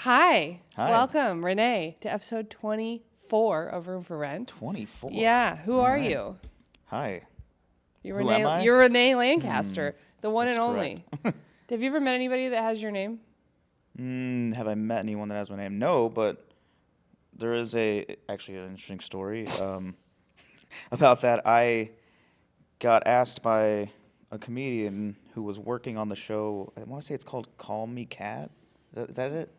Hi. Hi. Welcome, Rene, to episode 24 of Room for Rent. 24. Yeah, who are you? Hi. You're Who Rene, am I? You're Rene Lancaster, the one that's and only. Have you ever met anybody that has your name? Have I met anyone that has my name? No, but there is actually an interesting story about that. I got asked by a comedian who was working on the show. I want to say it's called Call Me Cat. Is that it?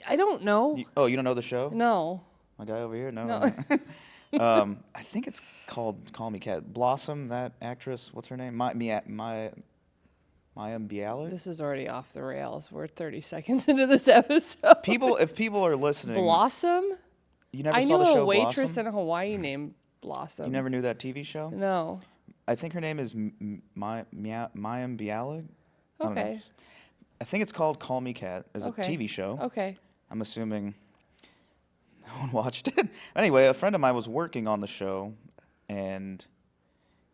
I don't know. You don't know the show? No. My guy over here? No. No. I think it's called Call Me Cat. Blossom, that actress, what's her name? Maya Bialik? This is already off the rails. We're 30 seconds into this episode. If people are listening, Blossom? you never I saw knew the show a waitress Blossom? in Hawaii named Blossom. You never knew that TV show? No. I think her name is Maya Bialik. Okay. I think it's called Call Me Cat. It's a TV show. Okay. I'm assuming no one watched it. Anyway, a friend of mine was working on the show, and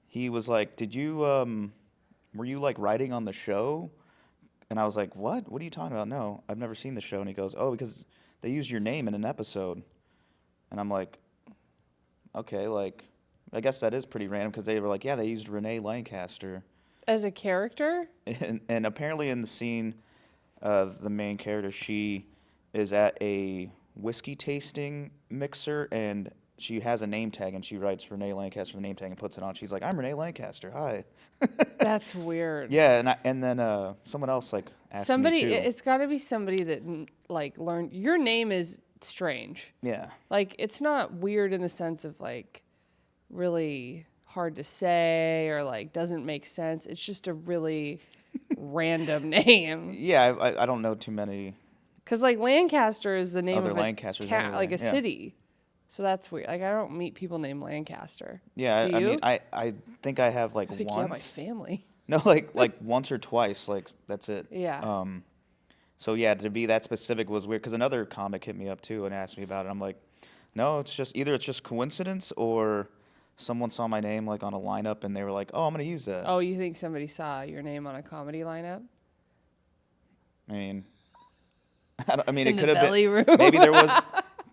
he was like, were you like writing on the show? And I was like, what? What are you talking about? No, I've never seen the show. And he goes, oh, because they used your name in an episode. And I'm like, okay, like, I guess that is pretty random because they were like, yeah, they used Rene Lancaster. As a character? And apparently in the scene, the main character, she is at a whiskey tasting mixer, and she has a name tag, and she writes Rene Lancaster the name tag and puts it on. She's like, I'm Rene Lancaster. Hi. That's weird. Yeah, and then someone else like asked me too. It's got to be somebody that like learned. Your name is strange. Yeah. Like, it's not weird in the sense of like really hard to say or like doesn't make sense. It's just a really random name. Yeah, I don't know too many. Because like Lancaster is the name Other of Lancasters a anyway, like a yeah. city. So that's weird. Like, I don't meet people named Lancaster. Yeah, Do I you? mean, I think I have like I think once. you have my family. No, like once or twice. Like that's it. Yeah. So yeah, to be that specific was weird because another comic hit me up too and asked me about it. I'm like, no, it's just coincidence or someone saw my name like on a lineup and they were like, oh, I'm gonna use that. Oh, you think somebody saw your name on a comedy lineup? I mean, it In could the have belly been. room? Maybe there was.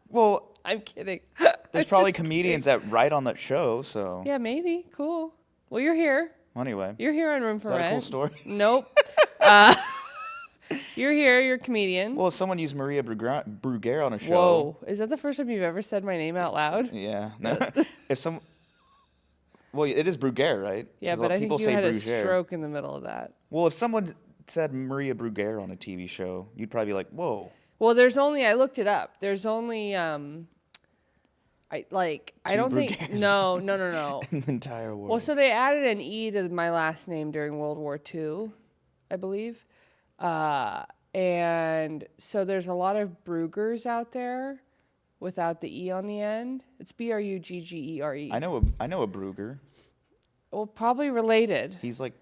Well, I'm kidding. there's I'm probably just comedians that write on that show. So Yeah, maybe. Cool. Well, you're here. anyway, You're here on Room for is that Rent. a cool story? Nope. You're here. You're a comedian. Well, if someone used Maria Bruggere on a show. Whoa. Is that the first time you've ever said my name out loud? Yeah. No, well, it is Bruggere, right? Yeah, 'Cause but I think people you say had a Bruggere. stroke in the middle of that. Well, if someone said Maria Bruggere on a TV show, you'd probably be like, "Whoa." Well, I looked it up. There's only, I don't think, Bruggeres. no. In the entire world. Well, so they added an E to my last name during World War II, I believe. And so there's a lot of Bruggers out there without the E on the end. It's Bruggere. I know a Brugger. Well, probably related. He's like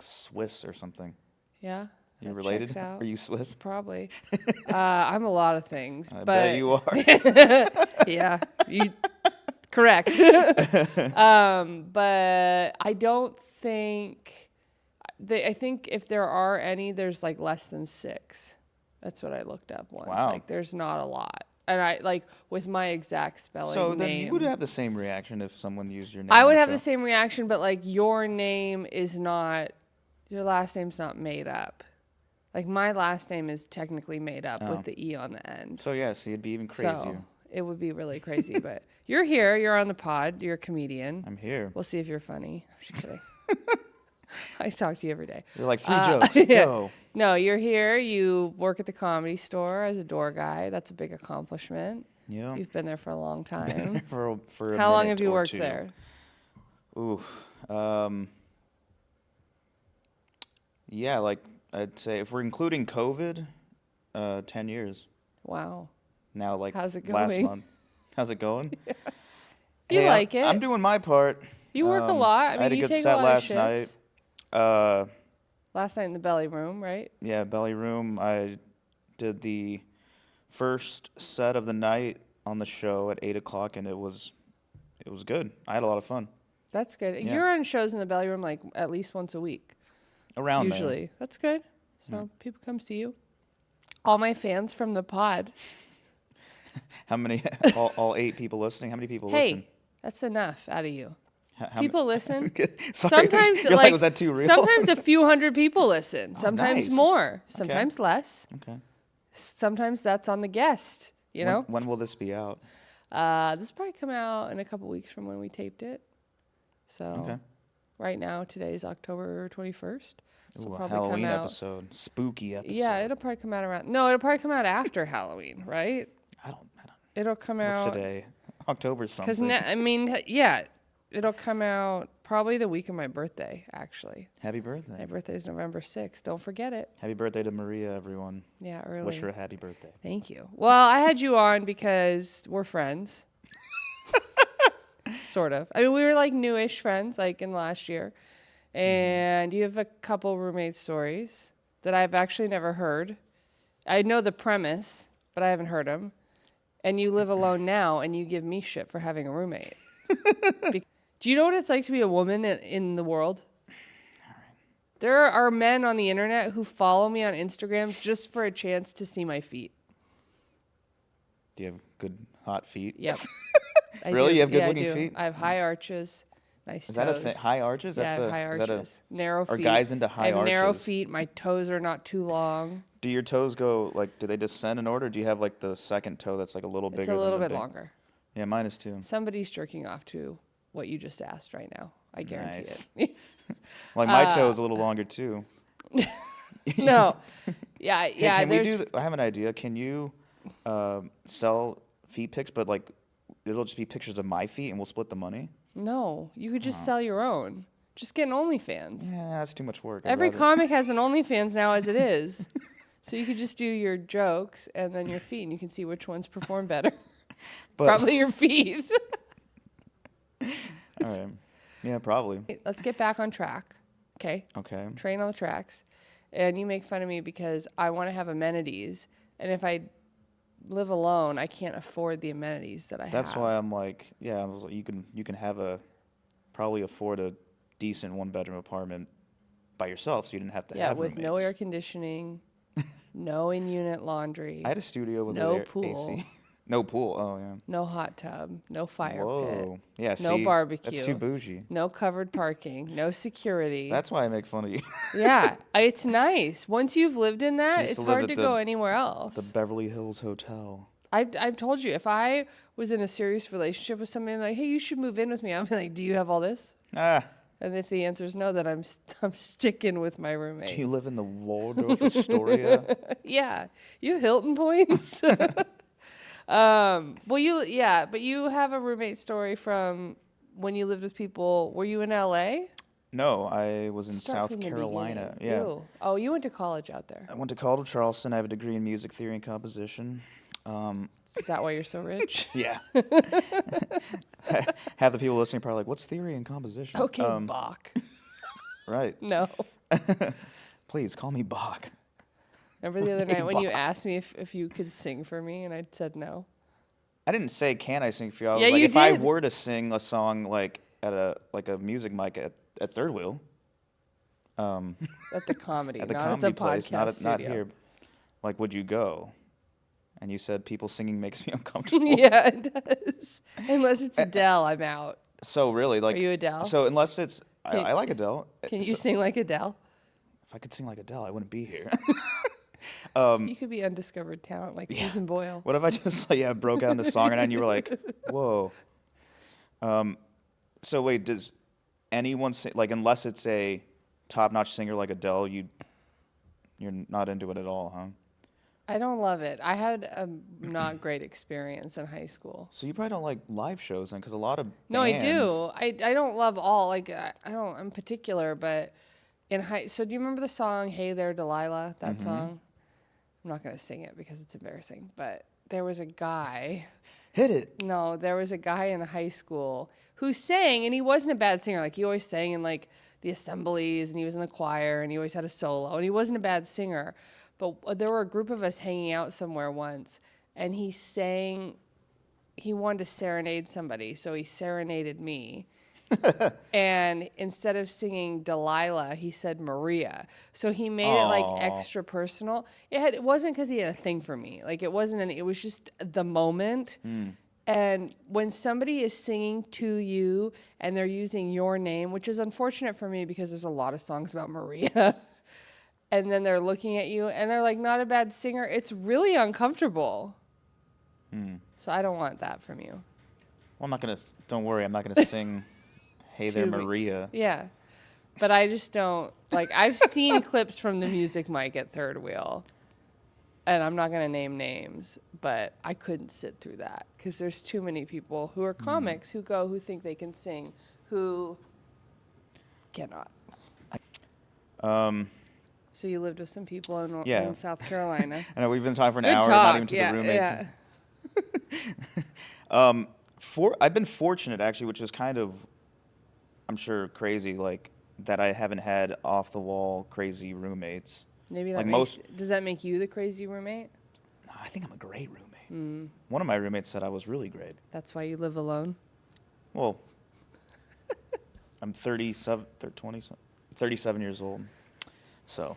Swiss or something. Yeah. You that related? checks out. Are you Swiss? Probably. I'm a lot of things. I but bet you are. Yeah, correct. But I don't think I think if there are any, there's like less than 6. That's what I looked up once. Wow. Like, there's not a lot. And I like with my exact spelling So then name. you would have the same reaction if someone used your name. I on would the have show. the same reaction, but like your name is not, your last name's not made up. Like, my last name is technically made up with the E on the end. So yeah, so you'd be even crazier. So it would be really crazy. But you're here. You're on the pod. You're a comedian. I'm here. We'll see if you're funny. I'm just kidding. I talk to you every day. You're like 3 jokes. Yeah. Go. No, you're here. You work at the Comedy Store as a door guy. That's a big accomplishment. Yeah. You've been there for a long time. for a How long minute have you or worked 2. there? Ooh. Yeah, like I'd say if we're including COVID, 10 years. Wow. Now, like How's it last going? month. How's it going? You Hey, like it? I'm doing my part. You work a lot. I mean, had a you good take set a lot last of shifts. night. Last night in the belly room, right? Yeah, belly room. I did the first set of the night on the show at 8:00, and it was good. I had a lot of fun. That's good. Yeah. You're on shows in the belly room like at least once a week. Around Usually. That's good. So people come see you. All my fans from the pod. How many? All 8 people listening. How many people Hey, listen? that's enough out of you. How People listen. Sorry, Sometimes, you're like, was that too real? Sometimes a few hundred people listen. Sometimes nice. more. Sometimes less. Okay. Sometimes that's on the guest. You know. When will this be out? This will probably come out in a couple weeks from when we taped it. So, right now, today's October 21st. So Ooh, a probably Halloween come out. episode, spooky episode. Yeah, it'll probably come out around. No, it'll probably come out after Halloween, right? I don't. It'll come What's out today? October something. because yeah, it'll come out probably the week of my birthday. Actually, Happy birthday. my birthday is November 6th. Don't forget it. Happy birthday to Maria, everyone. Yeah, early. Wish her a happy birthday. Thank you. Well, I had you on because we're friends. Sort of. I mean, we were like newish friends, like in last year. And you have a couple roommate stories that I've actually never heard. I know the premise, but I haven't heard them. And you live alone now, and you give me shit for having a roommate. Do you know what it's like to be a woman in the world? There are men on the internet who follow me on Instagram just for a chance to see my feet. Do you have good, hot feet? Yep. Really? Do. You have Yeah, good-looking I do. feet? I have high arches, nice Is toes. that a thing? High arches? Yeah, I have high arches. Narrow feet. Are guys into high I have narrow arches? feet. My toes are not too long. Do your toes go, like, do they descend in order? Or do you have, like, the second toe that's, like, a little bigger It's a little than bit the longer. Yeah, mine is too. Somebody's jerking off to what you just asked right now. I guarantee Nice. it. Like, my toe is a little longer, too. No. Yeah, Hey, yeah. can we There's, do I have an idea. Can you sell feet pics, but, like, it'll just be pictures of my feet and we'll split the money? no, you could just sell your own. Just get an OnlyFans. Yeah, that's too much work. Every comic has an OnlyFans now as it is. So you could just do your jokes and then your feet, and you can see which ones perform better. But, Probably your feet. all right. Yeah, probably. Let's get back on track. Okay. Okay. Train on the tracks. And you make fun of me because I want to have amenities. And if I live alone, I can't afford the amenities that I have. That's why I'm like, yeah, I was like, you can have probably afford a decent 1-bedroom apartment by yourself, so you didn't have to have with no roommates. air conditioning, no in-unit laundry, I had a studio with no an pool. AC. No pool. Oh yeah. no hot tub, no fire pit, Whoa. Yeah. no see, barbecue. That's too bougie. no covered parking, no security. That's why I make fun of you. Yeah, it's nice. Once you've lived in that, She used it's to live hard at to the- go anywhere else. The Beverly Hills Hotel. I've told you, if I was in a serious relationship with somebody like, hey, you should move in with me, I'd be like, do you have all this? Ah. And if the answer is no, then I'm sticking with my roommate. Do you live in the Waldorf Astoria? Yeah, you Hilton points. Well, but you have a roommate story from when you lived with people. Were you in LA? No, I was in Start South from the Carolina. beginning. Yeah. Ew. Oh, you went to college out there. I went to College of Charleston. I have a degree in music theory and composition. Is that why you're so rich? Yeah. Half the people listening are probably like, what's theory and composition? Okay, Bach. Right. No. Please call me Bach. Remember the other night when you Bach. asked me if you could sing for me, and I said no. I didn't say can I sing for you. I was Yeah, like, you if I did. were to sing a song like at a music mic at Third Wheel, At the comedy, at the not comedy at the place, podcast not studio. here, like, would you go? And you said people singing makes me uncomfortable. Yeah, it does. Unless it's Adele, I'm out. So really, like, Are you Adele? So unless it's, Can- I like Adele. Can you sing like Adele? If I could sing like Adele, I wouldn't be here. You could be undiscovered talent like Susan Boyle. What if I just broke out into song and you were like, whoa. So wait, does anyone sing, like, unless it's a top-notch singer like Adele, you're not into it at all, huh? I don't love it. I had a not great experience in high school. So you probably don't like live shows then, because a lot of No, I bands- do. I don't love all. Like I'm particular, but in high. So do you remember the song "Hey There, Delilah"? That song. I'm not gonna sing it because it's embarrassing. But there was a guy. Hit it. No, there was a guy in high school who sang, and he wasn't a bad singer. Like he always sang in like the assemblies, and he was in the choir, and he always had a solo, and he wasn't a bad singer. But there were a group of us hanging out somewhere once, and he wanted to serenade somebody, so he serenaded me. And instead of singing Delilah, he said Maria. So he made it like extra personal. It wasn't because he had a thing for me. Like it wasn't it was just the moment. And when somebody is singing to you and they're using your name, which is unfortunate for me because there's a lot of songs about Maria, and then they're looking at you and they're like, not a bad singer, it's really uncomfortable. So I don't want that from you. Well, don't worry, I'm not going to sing Hey There, Maria. Yeah. But I just don't, like, I've seen clips from the music mic at Third Wheel, and I'm not going to name names, but I couldn't sit through that because there's too many people who are comics who think they can sing, who cannot. So you lived with some people in South Carolina. I know we've been talking for an Good hour, talk. not even to the roommates. Yeah. I've been fortunate actually, which is kind of, I'm sure, crazy, like that I haven't had off the wall crazy roommates. Maybe that does that make you the crazy roommate? No, I think I'm a great roommate. One of my roommates said I was really great. That's why you live alone? Well, I'm 37 years old, so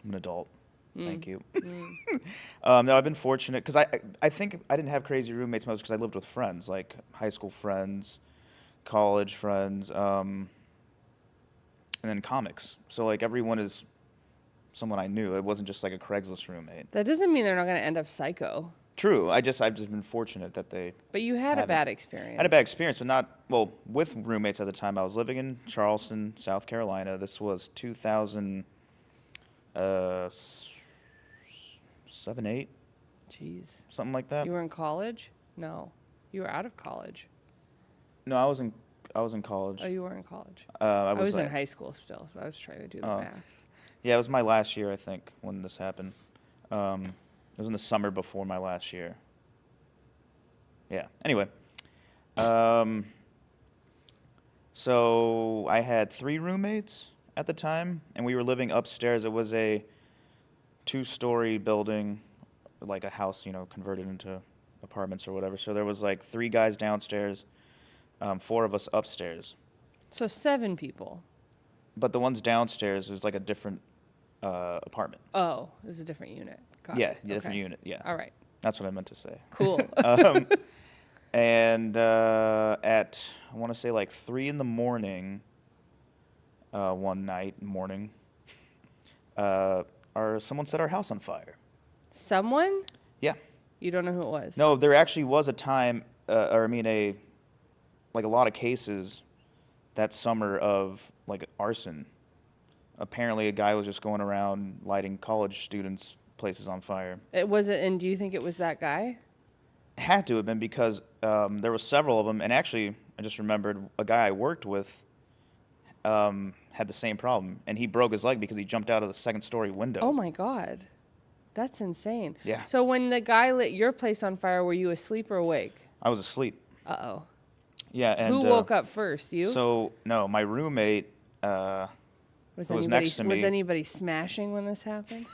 I'm an adult. Thank you. No, I've been fortunate because I think I didn't have crazy roommates most because I lived with friends, like high school friends, college friends, and then comics. So like everyone is someone I knew. It wasn't just like a Craigslist roommate. That doesn't mean they're not going to end up psycho. True. I've just been fortunate that they. But you had a bad experience. I had a bad experience, but with roommates at the time. I was living in Charleston, South Carolina. This was 2007, 8, Jeez. something like that. You were in college? No, you were out of college. No, I was in college. Oh, you were in college. I was in high school still, so I was trying to do the math. Yeah, it was my last year, I think, when this happened. It was in the summer before my last year. Yeah. Anyway, so I had 3 roommates at the time, and we were living upstairs. It was a 2-story building, like a house, converted into apartments or whatever. So there was like 3 guys downstairs, 4 of us upstairs. So 7 people. But the ones downstairs was like a different apartment. Oh, it was a different unit. Got Yeah, it. different unit. Yeah. All right. That's what I meant to say. Cool. And at, I want to say like 3 in the morning, one morning, someone set our house on fire. Someone? Yeah. You don't know who it was? No, there actually was a time, a lot of cases that summer of like arson. Apparently a guy was just going around lighting college students' places on fire. And do you think it was that guy? It had to have been because there were several of them, and actually I just remembered a guy I worked with had the same problem, and he broke his leg because he jumped out of the 2nd-story window. Oh my God. That's insane. Yeah. So when the guy lit your place on fire, were you asleep or awake? I was asleep. Uh-oh. Yeah, and who woke up first? You? So no, my roommate who was next to me. Was anybody smashing when this happened?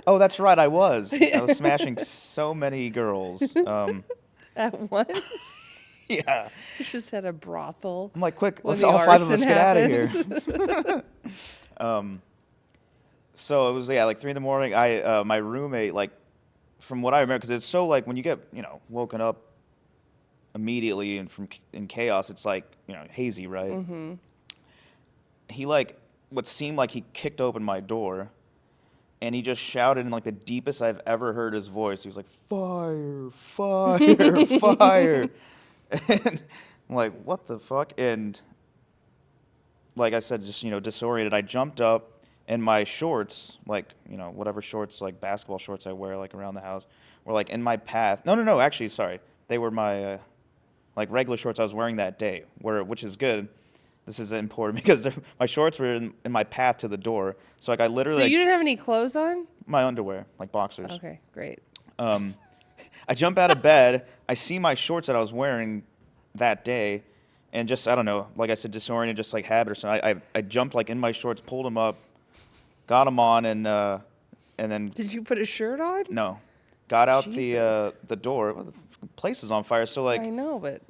Oh, that's right, I was. I was smashing so many girls. At once? Yeah. You just had a brothel. I'm like, quick, let's all 5 of us get out of here. So it was like 3 in the morning. My roommate, like, from what I remember, because it's so like when you get woken up immediately and in chaos, it's like hazy, right? Mm-hmm. He what seemed like he kicked open my door, and he just shouted in like the deepest I've ever heard his voice. He was like, "Fire! Fire! Fire!" And I'm like, "What the fuck?" And like I said, just disoriented. I jumped up. And my shorts, whatever shorts, like basketball shorts I wear, like around the house, were like in my path. No, actually, sorry. They were my, regular shorts I was wearing that day, which is good. This is important because my shorts were in my path to the door. So, I literally. So you didn't have any clothes on? My underwear, like boxers. Okay, great. I jump out of bed. I see my shorts that I was wearing that day. And just, I don't know, like I said, disoriented, just like habit or something. I jumped, in my shorts, pulled them up. Got them on and then. Did you put a shirt on? No, got out Jesus. the door. Well, the place was on fire. So I know, but.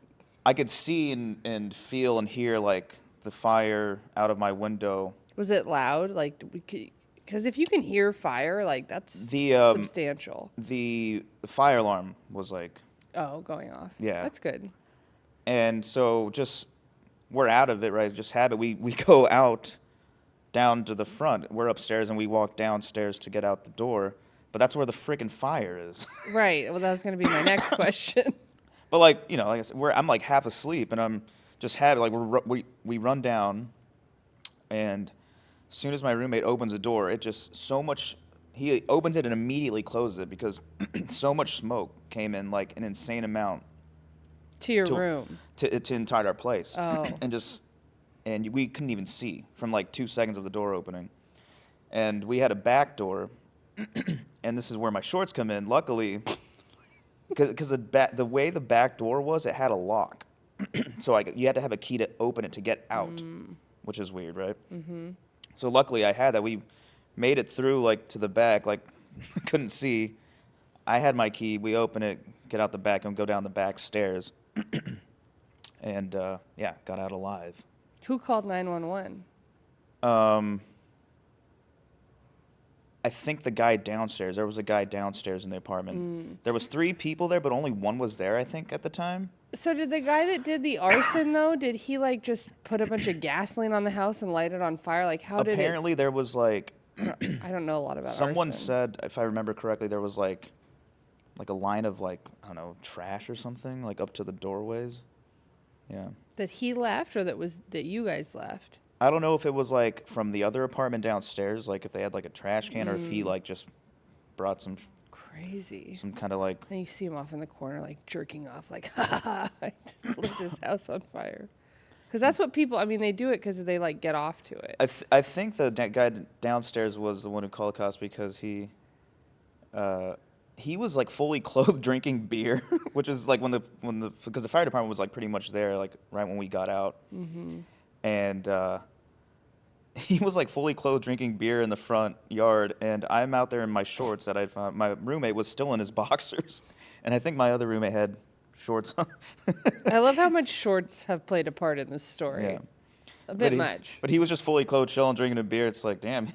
I could see and feel and hear like the fire out of my window. Was it loud? Like, because if you can hear fire, like that's The substantial. the fire alarm was like, Oh, going off. yeah. That's good. And so just we're out of it, right? Just habit. We go out down to the front. We're upstairs and we walk downstairs to get out the door. But that's where the freaking fire is. Right. Well, that was going to be my next question. But like, you know, like I said, I'm like half asleep and I'm just habit. Like we run down, and as soon as my roommate opens the door, it just so much. He opens it and immediately closes it because so much smoke came in, like an insane amount To your room. to inside our place. Oh. And we couldn't even see from like 2 seconds of the door opening. And we had a back door, and this is where my shorts come in. Luckily, because the way the back door was, it had a lock, so you had to have a key to open it to get out, which is weird, right? Mm-hmm. So luckily, I had that. We made it through like to the back, like couldn't see. I had my key. We open it, get out the back, and go down the back stairs, and yeah, got out alive. Who called 911? I think the guy downstairs. There was a guy downstairs in the apartment. There was 3 people there, but only one was there, I think, at the time. So did the guy that did the arson, though, did he, like, just put a bunch of gasoline on the house and light it on fire? Like, how did it... Apparently, there was, like... I don't know a lot about Someone arson. said, if I remember correctly, there was, like a line of, like, I don't know, trash or something, like, up to the doorways. Yeah. That he left, or that you guys left? I don't know if it was, like, from the other apartment downstairs, like, if they had, like, a trash can, or if he, like, just brought some Crazy. kind of, like... And you see him off in the corner, like, jerking off, like, ha ha ha, I just lit this house on fire. Because that's what people, I mean, they do it because they, like, get off to it. I think the guy downstairs was the one who called the cops because he was like fully clothed drinking beer, which is like because the fire department was like pretty much there like right when we got out, and he was like fully clothed drinking beer in the front yard, and I'm out there in my shorts that I found. My roommate was still in his boxers, and I think my other roommate had shorts on. I love how much shorts have played a part in this story. Yeah. A bit much. But he was just fully clothed, chilling, drinking a beer. It's like, damn,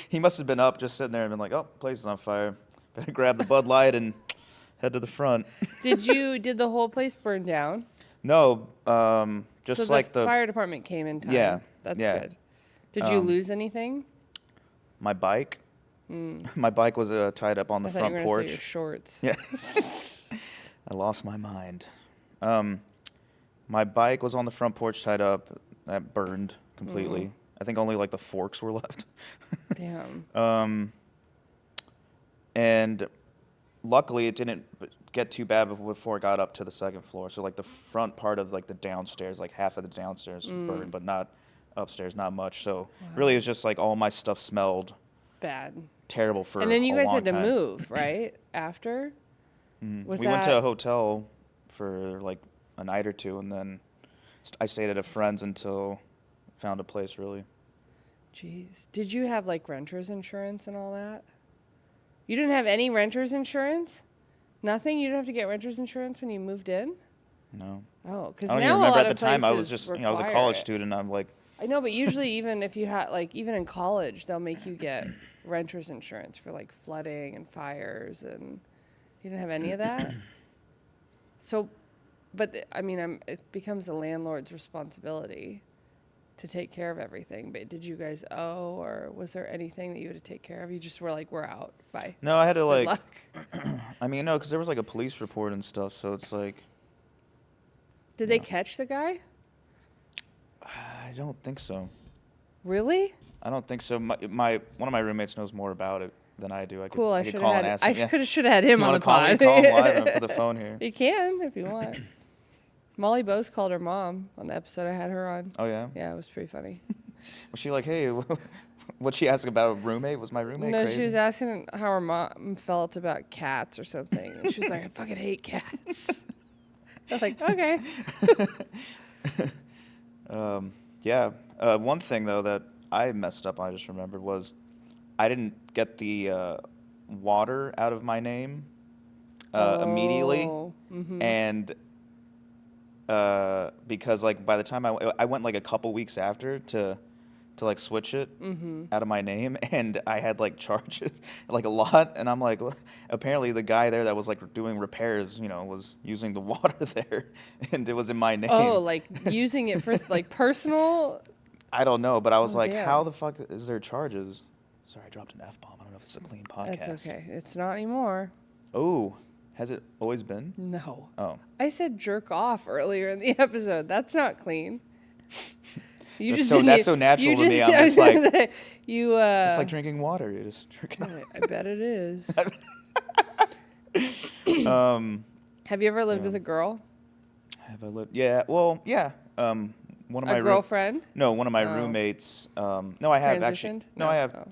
he must have been up just sitting there and been like, oh, place is on fire. Better grab the Bud Light and head to the front. Did the whole place burn down? No, just so like the fire department came in time. Yeah. That's yeah. good. Did you lose anything? My bike. My bike was tied up on the I thought front you were porch. gonna say your shorts. Yeah. I lost my mind. My bike was on the front porch tied up. That burned completely. I think only like the forks were left. Damn. And luckily it didn't get too bad before it got up to the second floor. So like the front part of like the downstairs, like half of the downstairs burned, but not upstairs, not much. So really it was just like all my stuff smelled Bad. terrible for And then you a guys long had to time. move, right? After? We went to a hotel for like a night or two, and then I stayed at a friend's until found a place really. Jeez. Did you have like renter's insurance and all that? You didn't have any renter's insurance? Nothing? You didn't have to get renter's insurance when you moved in? No. Oh, because I don't now even a remember lot at of the time. I was places just, I was a require college it. student. I'm like, I know, but usually even if you had, like, even in college, they'll make you get renter's insurance for, like, flooding and fires, and you didn't have any of that? So, but, I mean, it becomes the landlord's responsibility to take care of everything, but did you guys owe, or was there anything that you had to take care of? You just were like, we're out, bye. no, I had to Good like, luck. I mean, no, because there was like a police report and stuff, so it's like. Did they catch the guy? I don't think so. Really? I don't think so. My one of my roommates knows more about it than I do. Cool, I could should call have and had ask I him. Yeah. should have had him You on wanna the call me? pod. Call him live and put the phone here. You can if you want. Molly Bose called her mom on the episode I had her on. Oh yeah. Yeah, it was pretty funny. Was she like, hey, what'd she ask about a roommate? Was my roommate No, crazy? she was asking how her mom felt about cats or something. And she was like, I fucking hate cats. I was like, okay. Yeah. One thing though that I messed up, I just remembered, was I didn't get the water out of my name immediately, Oh, mhm. and because like by the time I went like a couple weeks after to like switch it out of my name, and I had like charges like a lot, and I'm like, well, apparently the guy there that was like doing repairs, was using the water there, and it was in my name. Oh, like using it for like personal. I don't know, but I was Oh, like, damn. how the fuck is there charges? Sorry, I dropped an F-bomb. I don't know if it's a clean podcast. That's okay. It's not anymore. Oh, has it always been? No. Oh. I said jerk off earlier in the episode. That's not clean. You That's just so natural to me. I'm just like, you. it's like drinking water. You're just drinking. I bet it is. Have you ever lived with a girl? Have I lived? Yeah. Well, yeah. One of my girlfriend? No, one of my roommates. No, I have actually. Transitioned? No, I have. Oh.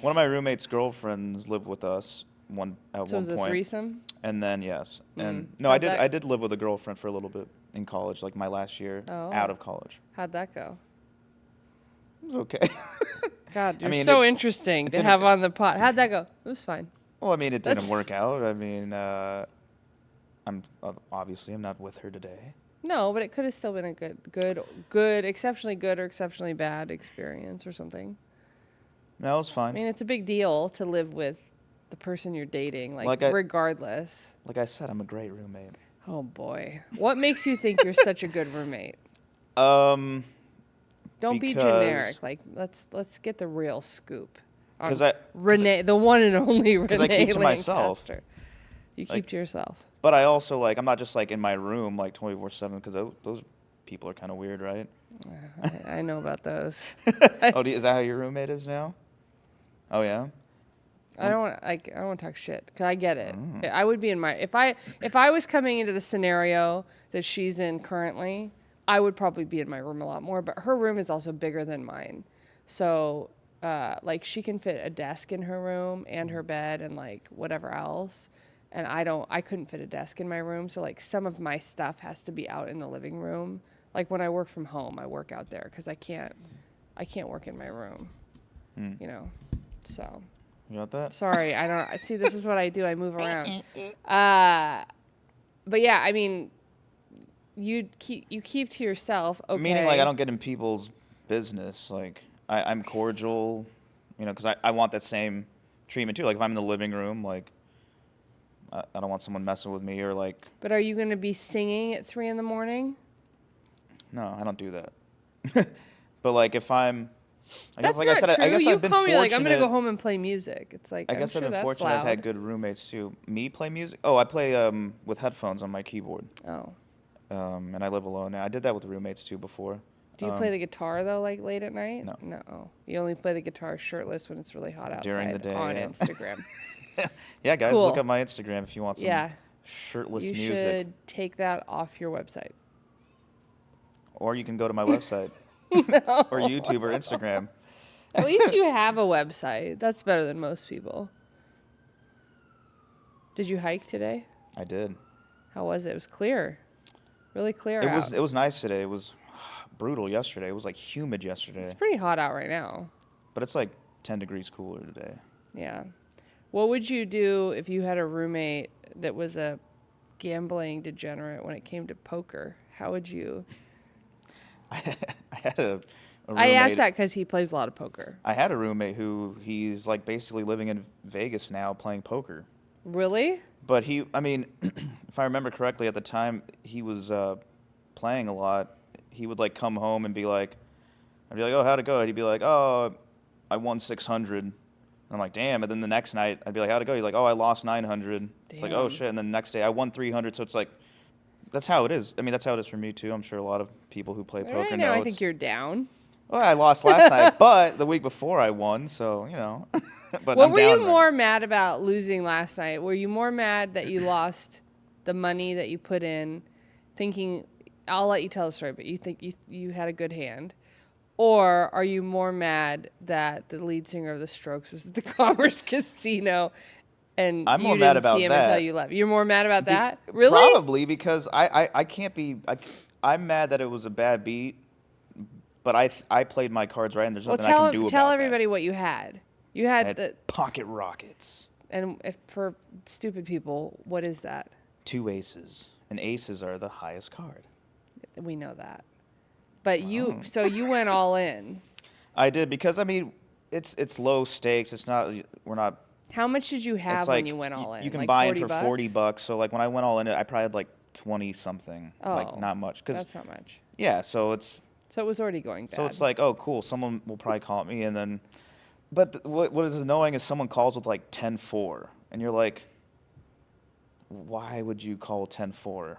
One of my roommates' girlfriends lived with us at So one it was a point. threesome? And then yes, and no, How'd I did live with a girlfriend for a little bit in college, like my last year out of college. How'd that go? It was okay. God, you're mean, so it interesting to didn't- have on the pot. How'd that go? It was fine. Well, I mean, it didn't That's- work out. I mean, I'm obviously I'm not with her today. No, but it could have still been a good, exceptionally good or exceptionally bad experience or something. That was fine. I mean, it's a big deal to live with the person you're dating, regardless. Like I said, I'm a great roommate. Oh boy, what makes you think you're such a good roommate? Don't be Because- generic. Like let's get the real scoop. on 'Cause Rene, the one and only Rene 'cause I keep to myself. Lancaster. You keep Like- to yourself. But I also I'm not just like in my room like 24/7 because those people are kind of weird, right? I know about those. Oh, is that how your roommate is now? Oh yeah. I don't want to talk shit because I get it. Mm. I would be in my if I was coming into the scenario that she's in currently, I would probably be in my room a lot more. But her room is also bigger than mine, so like she can fit a desk in her room and her bed and like whatever else. And I couldn't fit a desk in my room, so like some of my stuff has to be out in the living room. Like when I work from home, I work out there because I can't work in my room, So. You got that? Sorry, I don't see. This is what I do. I move around. But yeah, I mean, you keep to yourself. Okay. Meaning like I don't get in people's business. Like I'm cordial, because I want that same treatment too. Like if I'm in the living room, like I don't want someone messing with me or like. But are you going to be singing at 3 a.m? No, I don't do that. But like if I'm. That's like not I said, true. I guess You I've been call me fortunate. like I'm gonna go home and play music. It's like I guess I'm sure I've been that's fortunate. loud. I've had good roommates too. Me play music. Oh, I play with headphones on my keyboard. Oh. And I live alone now. I did that with roommates too before. Do you play the guitar though, like late at night? No. No. You only play the guitar shirtless when it's really hot outside During the day, on yeah. Instagram. Yeah, guys, Cool. look at my Instagram if you want some Yeah. shirtless You music. should take that off your website. Or you can go to my website. Or YouTube or Instagram. At least you have a website. That's better than most people. Did you hike today? I did. How was it? It was clear. Really clear It out. was nice today. It was brutal yesterday. It was like humid yesterday. It's pretty hot out right now. But it's like 10 degrees cooler today. Yeah. What would you do if you had a roommate that was a gambling degenerate when it came to poker? How would you? I had a roommate. I asked that because he plays a lot of poker. I had a roommate who he's like basically living in Vegas now playing poker. Really? But if I remember correctly, at the time he was playing a lot. He would like come home and be like, I'd be like, oh, how'd it go? He'd be like, oh, I won 600. And I'm like, damn. And then the next night, I'd be like, how'd it go? He's like, oh, I lost 900. It's like, oh, Damn. shit. And then the next day, I won 300. So it's like, that's how it is. I mean, that's how it is for me, too. I'm sure a lot of people who play poker Right know now, I it's- think you're down. Well, I lost last night, but the week before I won, so, But What I'm were you down right more mad about losing last night? Were you more mad that you lost the money that you put in, thinking, I'll let you tell the story, but you think you had a good hand? Or are you more mad that the lead singer of the Strokes was at the Commerce Casino and I'm you more didn't mad about see him that. until you left? You're more mad about Be- that? Really? Probably because I can't be. I'm mad that it was a bad beat, but I played my cards right, and there's nothing I can do about tell that. everybody what you had. You I had had the pocket rockets, and if for stupid people, what is that? 2 aces, and aces are the highest card. We know that. But so you went all in. I did because I mean, it's low stakes. It's not. We're not. How much did you have It's when like you went all in? you can like buy in 40 for bucks? $40. So like when I went all in, I probably had like 20 something. Like Oh, not much. That's not much. Yeah. So it's So it was already going bad. so it's like, oh cool, someone will probably call me, and then, but what is annoying is someone calls with like 10-4, and you're like, why would you call 10-4?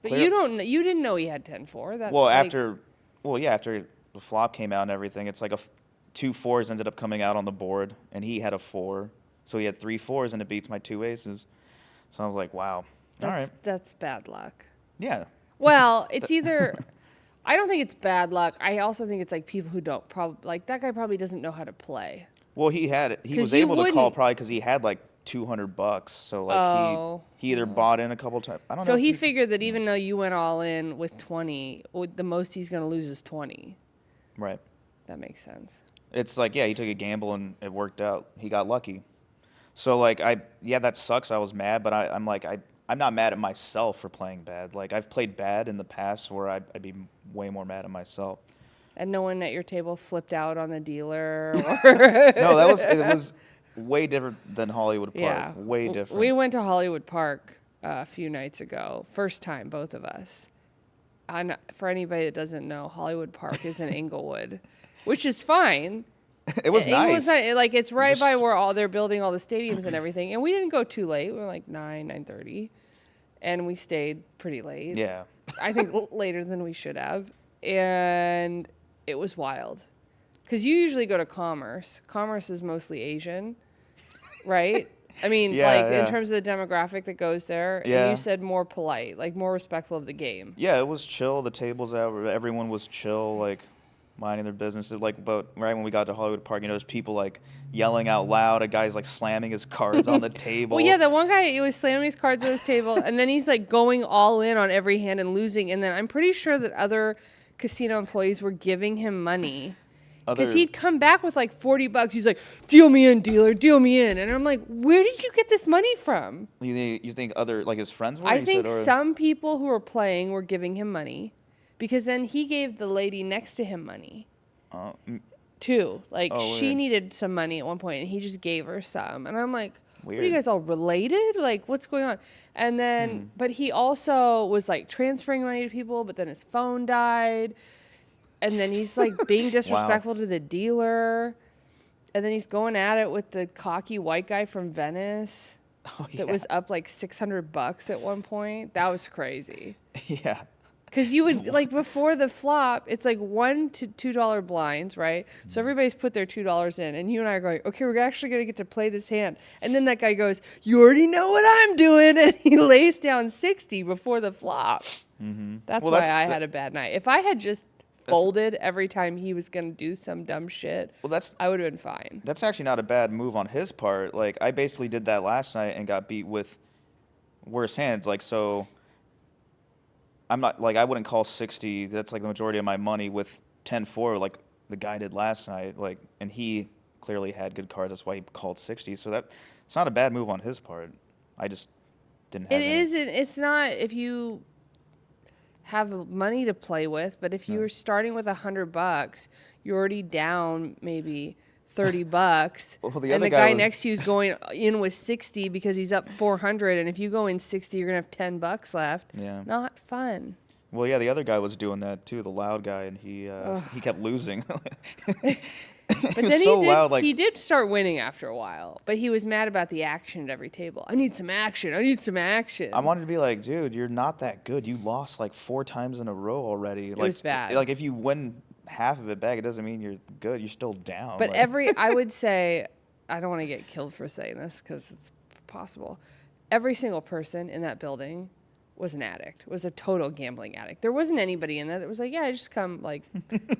But you didn't know he had 10-4. That, Well, like, after the flop came out and everything, it's like two fours ended up coming out on the board, and he had a 4, so he had 3 4s, and it beats my 2 aces. So I was like, wow, all right, That's bad luck. yeah, Well, it's either... I don't think it's bad luck. I also think it's like people who don't like that guy probably doesn't know how to play. well he was 'Cause you able to call wouldn't- probably because he had like $200, so like he either bought in a couple times. I don't know. So if he figured that even though you went all in with 20, the most he's going to lose is 20. right. That makes sense. It's like, yeah, he took a gamble and it worked out. He got lucky. So like that sucks. I was mad, but I'm like I'm not mad at myself for playing bad. Like I've played bad in the past where I'd be way more mad at myself. And no one at your table flipped out on the dealer? Or No, it was way different than Hollywood Park. Yeah. Way different. We went to Hollywood Park a few nights ago. First time, both of us. And for anybody that doesn't know, Hollywood Park is in Inglewood, which is fine. It was nice. Like it's right by where they're building all the stadiums and everything. And we didn't go too late. We were like 9:30, and we stayed pretty late. Yeah. I think later than we should have, and it was wild. Because you usually go to Commerce. Commerce is mostly Asian, right? I mean, in terms of the demographic that goes there. Yeah. And you said more polite, like more respectful of the game. Yeah, it was chill. The tables out, everyone was chill, like minding their business. Like, but right when we got to Hollywood Park, there's people like yelling out loud. A guy's like slamming his cards on the table. Well, yeah, that one guy, he was slamming his cards on his table, and then he's like going all in on every hand and losing. And then I'm pretty sure that other casino employees were giving him money. Because he'd come back with like $40. He's like, deal me in, dealer, deal me in. And I'm like, where did you get this money from? You think other, like his friends were? I think some people who were playing were giving him money, because then he gave the lady next to him money too. Like she needed some money at one point, and he just gave her some. And I'm like, weird. What, are you guys all related? Like, what's going on? And then, but he also was like transferring money to people, but then his phone died. And then he's like being disrespectful to the dealer. And then he's going at it with the cocky white guy from Venice that was up like $600 at one point. That was crazy. Yeah. Because you would, like, before the flop, it's like $1 to $2 blinds, right? So everybody's put their $2 in. And you and I are going, okay, we're actually going to get to play this hand. And then that guy goes, you already know what I'm doing. And he lays down 60 before the flop. Mm-hmm. That's why I had a bad night. If I had just folded every time he was going to do some dumb shit, I would have been fine. That's actually not a bad move on his part. Like, I basically did that last night and got beat with worse hands. Like, so I'm not, like, I wouldn't call 60. That's like the majority of my money with 10-4 like the guy did last night. Like, and he clearly had good cards. That's why he called 60. So it's not a bad move on his part. I just didn't have It's not if you have money to play with, but if you were starting with $100, you're already down maybe $30. Well, and the guy next to you is going in with 60 because he's up 400, and if you go in 60, you're gonna have $10 left. Yeah. Not fun. Well, yeah, the other guy was doing that too, the loud guy, and he kept losing. But then he did start winning after a while, but he was mad about the action at every table. I need some action. I need some action. I wanted to be like, dude, you're not that good. You lost like 4 times in a row already. It was bad. Like if you win half of it back, it doesn't mean you're good. You're still down. But I would say, I don't want to get killed for saying this because it's possible. Every single person in that building was an addict, was a total gambling addict. There wasn't anybody in there that was like, yeah, I just come like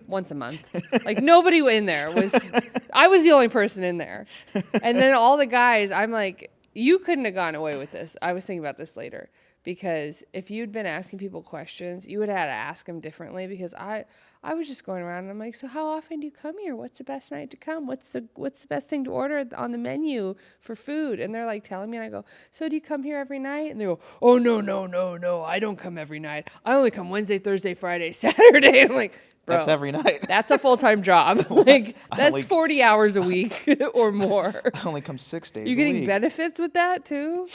once a month. Like nobody in there was, I was the only person in there. And then all the guys, I'm like, you couldn't have gone away with this. I was thinking about this later, because if you'd been asking people questions, you would have had to ask them differently, because I I was just going around and I'm like, so how often do you come here? What's the best night to come? What's the best thing to order on the menu for food? And they're like telling me, and I go, so do you come here every night? And they go, oh, no, I don't come every night. I only come Wednesday, Thursday, Friday, Saturday. I'm like, bro, That's every night. that's a full-time job. Like, I that's only- 40 hours a week or more. I only come 6 days You a getting week. benefits with that too?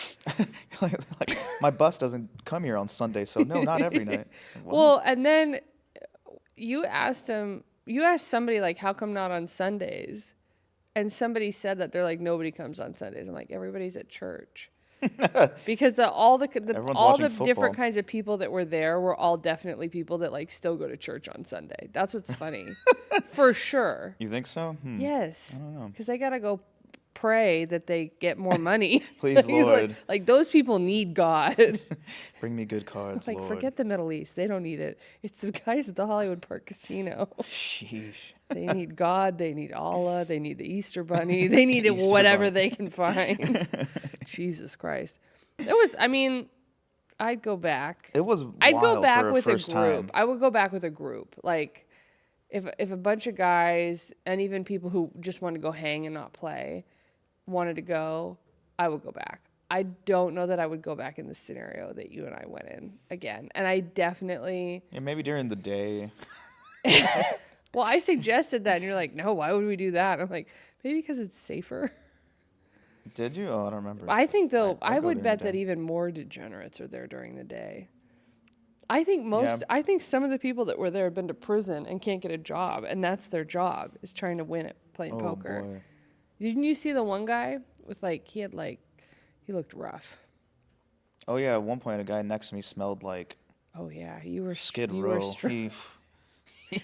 like, my bus doesn't come here on Sunday, so no, not every night. What? Well, and then you asked somebody like, how come not on Sundays? And somebody said that they're like, nobody comes on Sundays. I'm like, everybody's at church. Because all the Everyone's all watching the different football. kinds of people that were there were all definitely people that like still go to church on Sunday. That's what's funny. For sure. You think so? Yes. I don't know. Because I got to go pray that they get more money. Please, Lord. Like those people need God. Bring me good cards, Like, Lord. forget the Middle East. They don't need it. It's the guys at the Hollywood Park Casino. Sheesh. They need God. They need Allah. They need the Easter Bunny. They need it Easter whatever Bunny. they can find. Jesus Christ. I'd go back. It was I'd go wild back for with a first group. time. I would go back with a group. Like, if a bunch of guys and even people who just want to go hang and not play wanted to go, I would go back. I don't know that I would go back in the scenario that you and I went in again. And I definitely... Yeah, maybe during the day. Well, I suggested that, and you're like, no, why would we do that? I'm like, maybe because it's safer. Did you? Oh, I don't remember. I think, though, I'd I go would during bet the that day. even more degenerates are there during the day. I think Yeah. I think some of the people that were there have been to prison and can't get a job, and that's their job, is trying to win at playing Oh, poker. boy. Didn't you see the one guy with, he looked rough. Oh, yeah. At one point, a guy next to me smelled like Oh, yeah, you were Skid you Row. were str-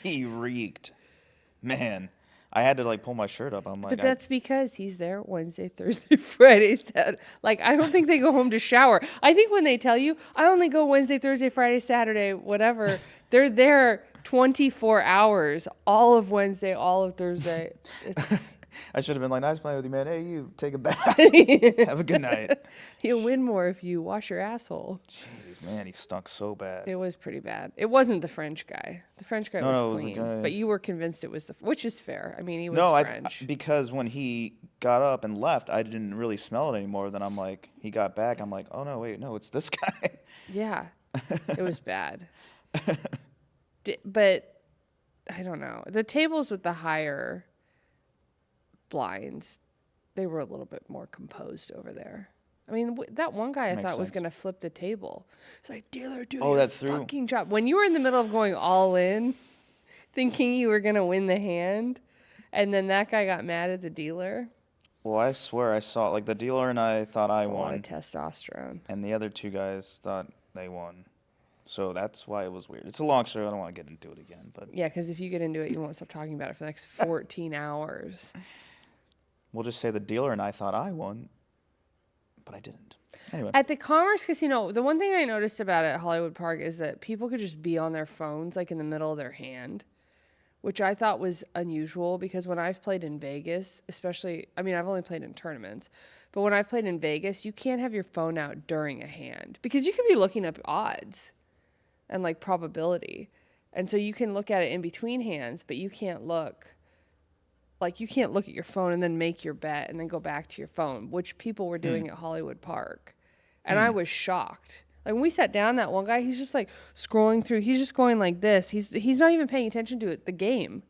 He reeked. Man, I had to pull my shirt up. I'm like, But that's because he's there Wednesday, Thursday, Friday, Saturday. Like, I don't think they go home to shower. I think when they tell you, I only go Wednesday, Thursday, Friday, Saturday, whatever, they're there 24 hours, all of Wednesday, all of Thursday. It's, I should have been like, nice playing with you, man. Hey, you take a bath. Have a good night. you'll win more if you wash your asshole. Jeez, man, he stunk so bad. It was pretty bad. It wasn't the French guy. The French guy No, was no, it was the clean. guy- But you were convinced it was which is fair. I mean, he was No, French. because when he got up and left, I didn't really smell it anymore. Then I'm like, he got back. I'm like, oh, no, wait, no, it's this guy. Yeah, it was bad. But I don't know. The tables with the higher blinds, they were a little bit more composed over there. I mean, that one guy I Makes thought was sense. going to flip the table. It's like, dealer, do Oh, your that threw. fucking job. When you were in the middle of going all in, thinking you were going to win the hand, and then that guy got mad at the dealer. Well, I swear I saw, the dealer and I thought I That's a lot of won, testosterone. and the other two guys thought they won. So that's why it was weird. It's a long story. I don't want to get into it again, but Yeah, because if you get into it, you won't stop talking about it for the next 14 hours. we'll just say the dealer and I thought I won, but I didn't. Anyway, At the Commerce Casino, the one thing I noticed about it at Hollywood Park is that people could just be on their phones, in the middle of their hand, which I thought was unusual because when I've played in Vegas, especially, I've only played in tournaments, but when I've played in Vegas, you can't have your phone out during a hand because you could be looking up odds and probability. And so you can look at it in between hands, but you can't look at your phone and then make your bet and then go back to your phone, which people were doing at Hollywood Park. And I was shocked. When we sat down, that one guy, he's just scrolling through. He's just going like this. He's not even paying attention to it, the game.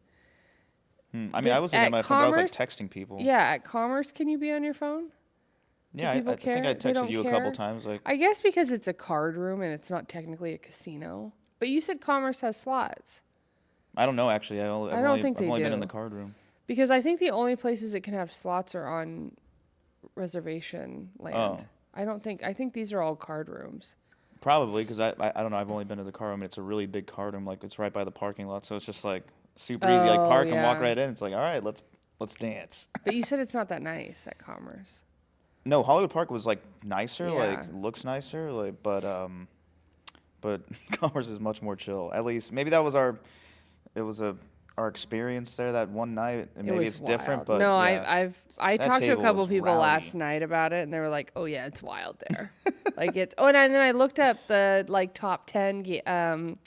I was looking at my phone, but I was Commerce- texting people. Yeah, at Commerce, can you be on your phone? Yeah, people I think care? I They don't texted you a couple care? times. I guess because it's a card room and it's not technically a casino. But you said Commerce has slots. I don't know, actually. I've think only they been in do. the card room. Because I think the only places that can have slots are on reservation land. Oh. I think these are all card rooms. Probably, because I don't know. I've only been to the card room. And it's a really big card room. It's right by the parking lot. So it's just super easy. Oh, Park and walk yeah. right in. It's all right, let's dance. But you said it's not that nice at Commerce. No, Hollywood Park was nicer, Yeah. looks nicer, but Commerce is much more chill. At least maybe that was our experience there that one night, and It maybe was it's different. But wild. No, yeah. I That talked to a table couple was people rowdy. last night about it, and they were like, "Oh yeah, it's wild there." and then I looked up the top 10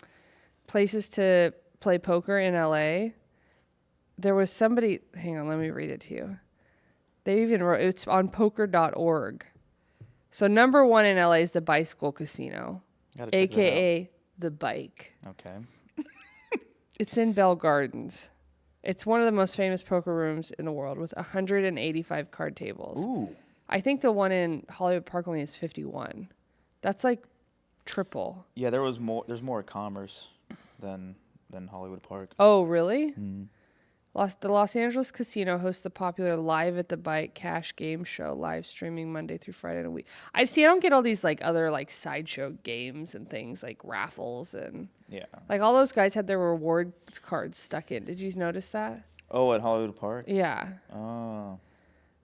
places to play poker in LA, there was somebody, hang on, let me read it to you. They even wrote, it's on poker.org. So number 1 in LA is the Bicycle Casino, Gotta check that out. AKA the Bike. Okay. It's in Bell Gardens. It's one of the most famous poker rooms in the world with 185 card tables. Ooh. I think the one in Hollywood Park only has 51. That's like triple. Yeah, there's more at Commerce than Hollywood Park. Oh, really? Mm. The Los Angeles Casino hosts the popular Live at the Bike cash game show, live streaming Monday through Friday in a week. I don't get all these like other like sideshow games and things like raffles and Yeah. like all those guys had their rewards cards stuck in. Did you notice that? Oh, at Hollywood Park? Yeah. Oh.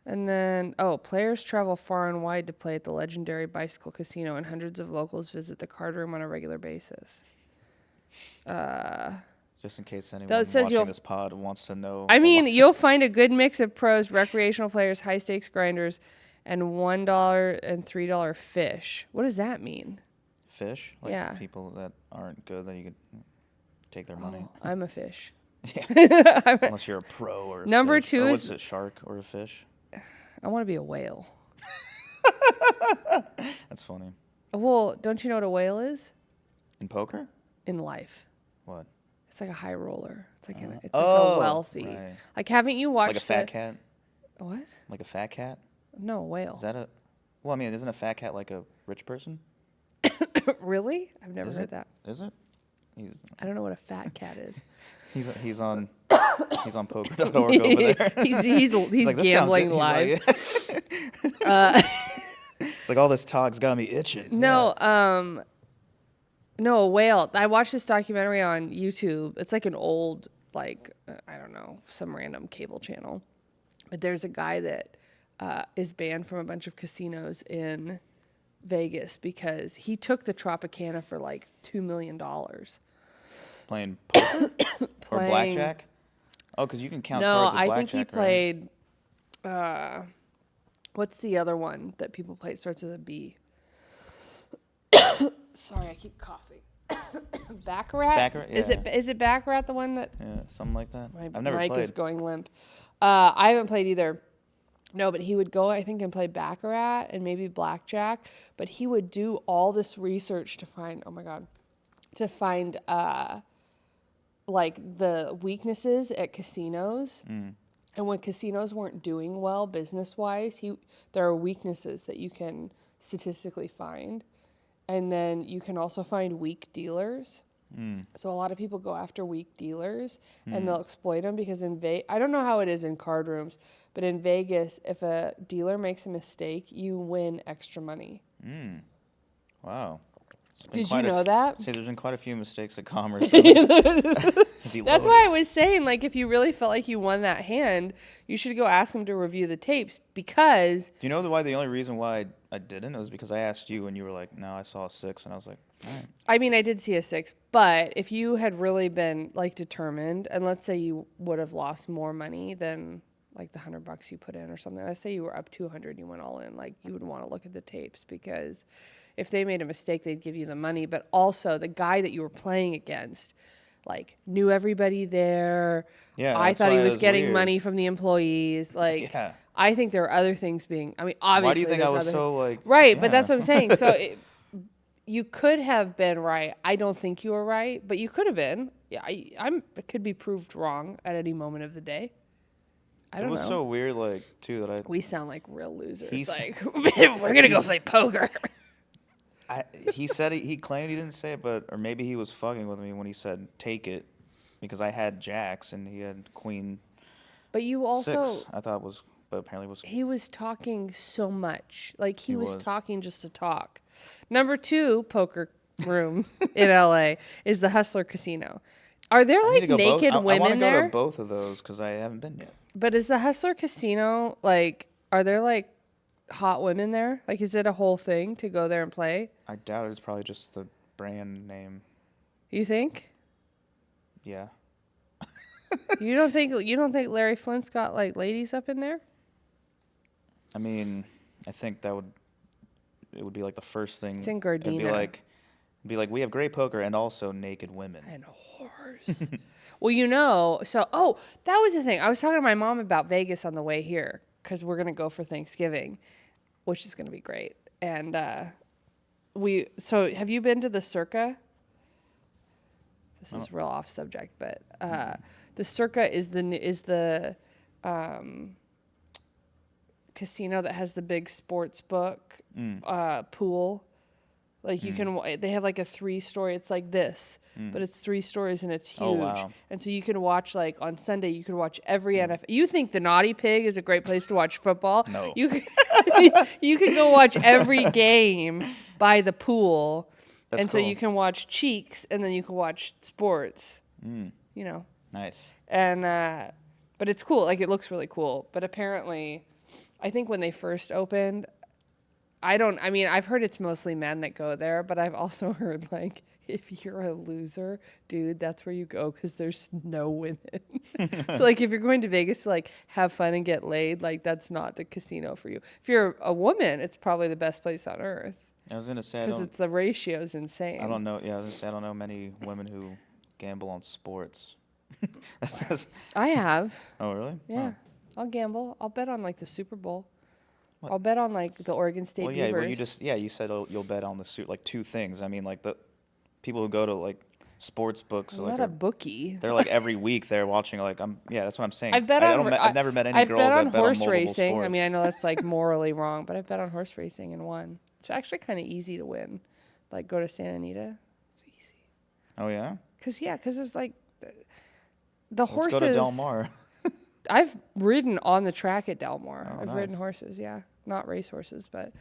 And then, players travel far and wide to play at the legendary Bicycle Casino, and hundreds of locals visit the card room on a regular basis. Just in case anyone That says watching this pod wants to know. I mean, you'll find a good mix of pros, recreational players, high-stakes grinders, and $1 and $3 fish. What does that mean? Fish? Like Yeah. people that aren't good that you could take their money. Oh, I'm a fish. Yeah. Unless you're a pro or a Number fish. 2 Or is... what's it, shark or a fish? I want to be a whale. That's funny. Well, don't you know what a whale is? In poker? In life. What? It's like a high roller. It's like a Oh, wealthy. right. Like, haven't you watched Like a fat cat? What? Like a fat cat? No, a whale. Is that a... Well, I mean, isn't a fat cat like a rich person? Really? I've never Is heard it? that. Is it? I don't know what a fat cat is. He's on poker.org over there. he's like, "This sounds gambling it." He's live. like, it's like all this talk's got me itching. No, no, a whale. I watched this documentary on YouTube. It's like an old, like, I don't know, some random cable channel. But there's a guy that is banned from a bunch of casinos in Vegas because he took the Tropicana for like $2 million. Playing poker or Playing- blackjack? Oh, because you can count No, cards with I blackjack, think he right? played, what's the other one that people play? It starts with a B. Sorry, I keep coughing. Baccarat? Baccarat, Is yeah. it Baccarat, the one that... Yeah, something like that. My I've never mic played. is going limp. I haven't played either. No, but he would go, I think, and play Baccarat and maybe Blackjack. But he would do all this research to find, like the weaknesses at casinos. Mm. And when casinos weren't doing well business-wise, there are weaknesses that you can statistically find. And then you can also find weak dealers. Mm. So a lot of people go after weak dealers and they'll exploit them because I don't know how it is in card rooms, but in Vegas, if a dealer makes a mistake, you win extra money. Mm. Wow. Did you know that? See, there's been quite a few mistakes at Commerce. That's why I was saying, like, if you really felt like you won that hand, you should go ask them to review the tapes because... Do you know why the only reason why I didn't was because I asked you and you were like, no, I saw a 6. And I was like, all right. I mean, I did see a 6, but if you had really been, like, determined, and let's say you would have lost more money than, like, the $100 you put in or something. Let's say you were up 200 and you went all in. Like, you would want to look at the tapes because if they made a mistake, they'd give you the money. But also, the guy that you were playing against, like, knew everybody there. Yeah, I that's thought he why it was was getting weird. money from the employees. Like, Yeah. I think there are other things being... I mean, obviously, Why do you think I there's was other- so, like... Right, yeah. but that's what I'm saying. So you could have been right. I don't think you were right, but you could have been. Yeah, it could be proved wrong at any moment of the day. I don't It know. was so weird, like, too, that We sound like real losers. He's- Like, we're going to go play poker. he said he claimed he didn't say it, but or maybe he was fucking with me when he said take it, because I had jacks and he had queen But you also... 6. I thought was, but apparently was. He was talking so much. Like, he was was. talking just to talk. Number 2 poker room in LA is the Hustler Casino. Are there, I need like, to go naked I women want to go there? to both of those because I haven't been yet. But is the Hustler Casino, like, are there, like, hot women there? Like, is it a whole thing to go there and play? I doubt it. It's probably just the brand name. You think? Yeah. You don't think Larry Flint's got, like, ladies up in there? I mean, I think it would be like the first thing. It's in It'd be Gardena. like, Be like, we have great poker and also naked women. And whores. Well, that was the thing. I was talking to my mom about Vegas on the way here because we're going to go for Thanksgiving, which is going to be great. And so have you been to the Circa? This is real off subject, but the Circa is the casino that has the big sports book pool. Like you can, they have like a 3-story. It's like this, but it's 3 stories and it's huge. Oh, wow. And so you can watch like on Sunday. You can watch every NFL. You think the Naughty Pig is a great place to watch football? No. You can go watch every game by the pool, That's and cool. so you can watch Cheeks, and then you can watch sports. You know. Nice. And but it's cool. Like it looks really cool. But apparently, I think when they first opened. I've heard it's mostly men that go there, but I've also heard, like, if you're a loser, dude, that's where you go because there's no women. So, like, if you're going to Vegas to, like, have fun and get laid, like, that's not the casino for you. If you're a woman, it's probably the best place on earth I was gonna say because the ratio's insane. I don't know. Yeah, I was gonna say I don't know many women who gamble on sports. I have. Oh, really? Yeah. Oh. I'll gamble. I'll bet on, like, the Super Bowl. What? I'll bet on, like, the Oregon State Well, yeah. Beavers. You said you'll bet on like 2 things. I mean, like the people who go to like sports books. I'm like not a bookie. They're like every week they're watching. Like that's what I'm saying. I've bet on. I've never met any I've girls bet on that bet horse on multiple racing. sports. I mean, I know that's like morally wrong, but I've bet on horse racing and won. It's actually kind of easy to win. Like go to Santa Anita. It's easy. Oh yeah. Because there's like the horses. Let's go to Del Mar. I've ridden on the track at Del Mar. Oh, I've nice. ridden horses. Yeah, not race horses, but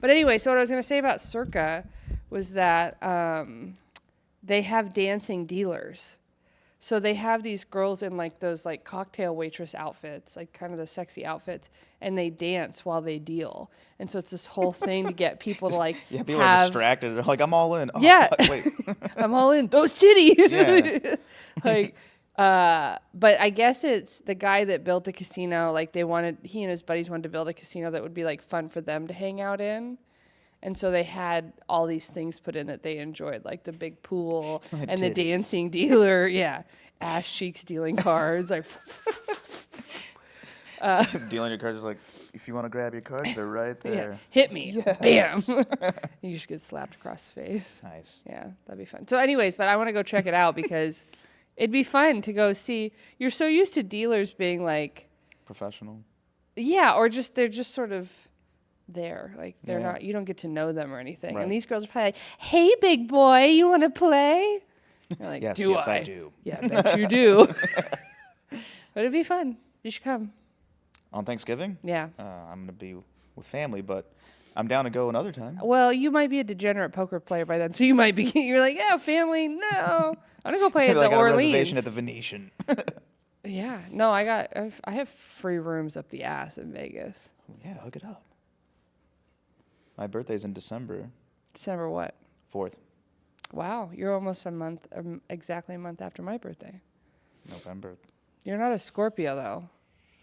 anyway. So what I was gonna say about Circa was that they have dancing dealers. So they have these girls in like those like cocktail waitress outfits, like kind of the sexy outfits, and they dance while they deal. And so it's this whole thing to get people to like People are distracted. They're like, I'm all in. Oh, Yeah. Wait. I'm all in those titties. Yeah. Like, but I guess it's the guy that built the casino. Like he and his buddies wanted to build a casino that would be like fun for them to hang out in. And so they had all these things put in that they enjoyed, like the big pool and the dancing dealer. Yeah. Ass cheeks dealing cards. Like, Dealing your cards is like, if you want to grab your cards, they're right there. yeah, hit me. Yes. Bam. You just get slapped across the face. Nice. Yeah, that'd be fun. So anyways, but I want to go check it out because it'd be fun to go see. You're so used to dealers being like, Professional. yeah, or they're just sort of there. Like they're Yeah. not, you don't get to know them or anything. Right. And these girls are probably like, hey, big boy, you want to play? You're like, Yes, do yes, I? I do. Yeah, I bet you do. But it'd be fun. You should come. On Thanksgiving? Yeah. I'm going to be with family, but I'm down to go another time. Well, you might be a degenerate poker player by then, so you might be. You're like, yeah, family. No, I'm gonna go play at Like the a Orleans. reservation at the Venetian. Yeah, no, I have free rooms up the ass in Vegas. Yeah, hook it up. My birthday's in December December what? 4th, Wow, you're almost a month, exactly a month after my birthday. November, You're not a Scorpio though.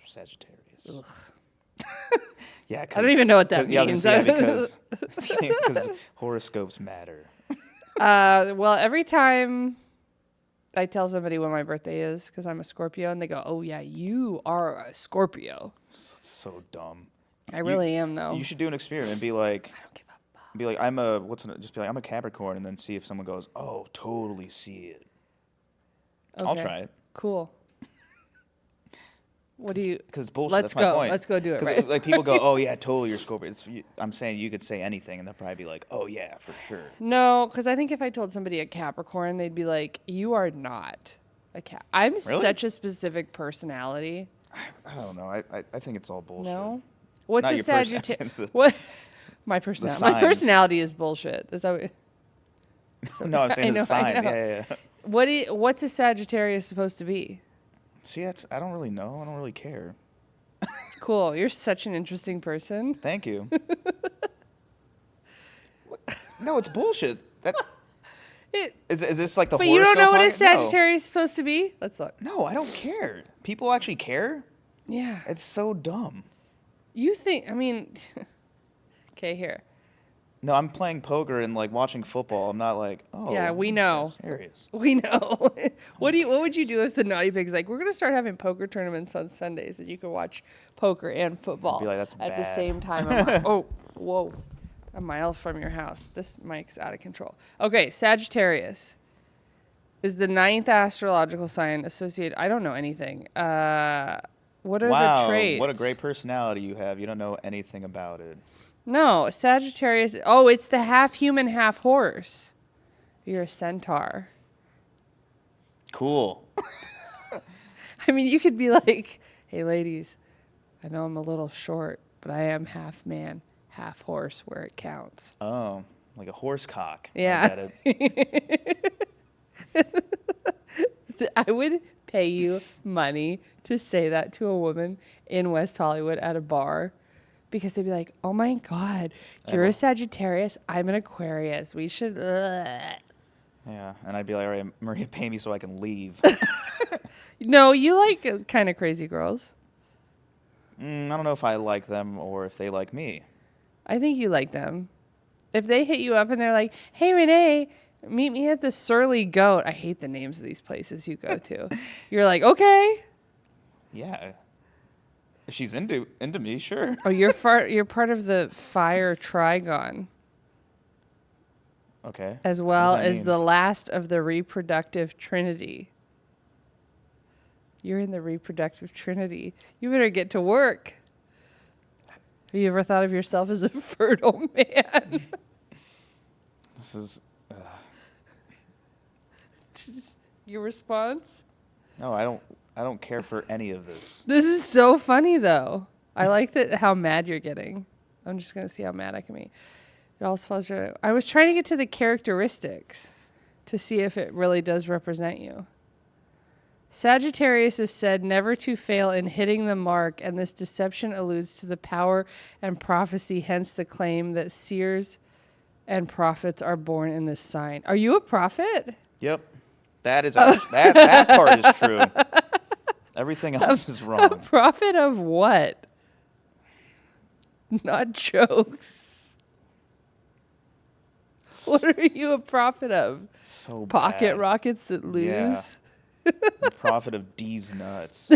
Sagittarius. Ugh. Yeah, I don't even know what that yeah, means. because horoscopes matter. Well, every time I tell somebody when my birthday is, because I'm a Scorpio, and they go, "Oh yeah, you are a Scorpio." It's so dumb. I really am though. You should do an experiment and be like, I don't give a fuck. I'm a Capricorn, and then see if someone goes, oh, totally see it. I'll Okay. try it. Cool. What do you? Because it's bullshit. Let's That's my go. point. Let's go do it. 'Cause, Right. like people go, oh yeah, totally, you're Scorpio. I'm saying you could say anything, and they'll probably be like, oh yeah, for sure. No, because I think if I told somebody a Capricorn, they'd be like, "You are not a Cap." I'm Really? such a specific personality. I don't know. I think it's all bullshit. No. What's Not a your person- Sagittarius? What? My personality. My signs. personality is bullshit. Is that what? No, I'm saying I the know, I sign. know. Yeah. What's a Sagittarius supposed to be? See, I don't really know. I don't really care. Cool. You're such an interesting person. Thank you. No, it's bullshit. That's is this like the But you don't know horoscope what a podcast? No. Sagittarius is supposed to be? Let's look. No, I don't care. People actually care? Yeah. It's so dumb. You think, I mean, okay, here. No, I'm playing poker and like watching football. I'm not like, oh. Yeah, we I'm know. Serious. We know. What would you do if the Naughty Pig's like, we're gonna start having poker tournaments on Sundays and you can watch poker and football I'd be like, that's at the bad. same time? I'm like, oh, whoa, a mile from your house. This mic's out of control. Okay, Sagittarius is the 9th astrological sign associated. I don't know anything. What are the traits? What a great personality you have. You don't know anything about it. No, Sagittarius. Oh, it's the half human, half horse. You're a centaur. Cool. I mean, you could be like, hey, ladies, I know I'm a little short, but I am half man, half horse where it counts. Oh, like a horse cock. Yeah. I get it. I would pay you money to say that to a woman in West Hollywood at a bar. Because they'd be like, oh my God, you're a Sagittarius. I'm an Aquarius. We should. Yeah, and I'd be like, all right, Maria, pay me so I can leave. No, you like kind of crazy girls. I don't know if I like them or if they like me. I think you like them. If they hit you up and they're like, hey, Rene, meet me at the Surly Goat. I hate the names of these places you go to. You're like, okay. Yeah. If she's into me, sure. Oh, you're part of the fire trigon. Okay. As well What does that as mean? the last of the reproductive trinity. You're in the reproductive trinity. You better get to work. Have you ever thought of yourself as a fertile man? This is. Your response? No, I don't care for any of this. This is so funny, though. I like that how mad you're getting. I'm just going to see how mad I can be. It also falls through. I was trying to get to the characteristics to see if it really does represent you. Sagittarius is said never to fail in hitting the mark, and this deception alludes to the power and prophecy, hence the claim that seers and prophets are born in this sign. Are you a prophet? Yep. That is that part is true. Everything else is A wrong. prophet of what? Not jokes. What are you a prophet of? So Pocket bad. rockets that lose? Yeah. The prophet of D's nuts.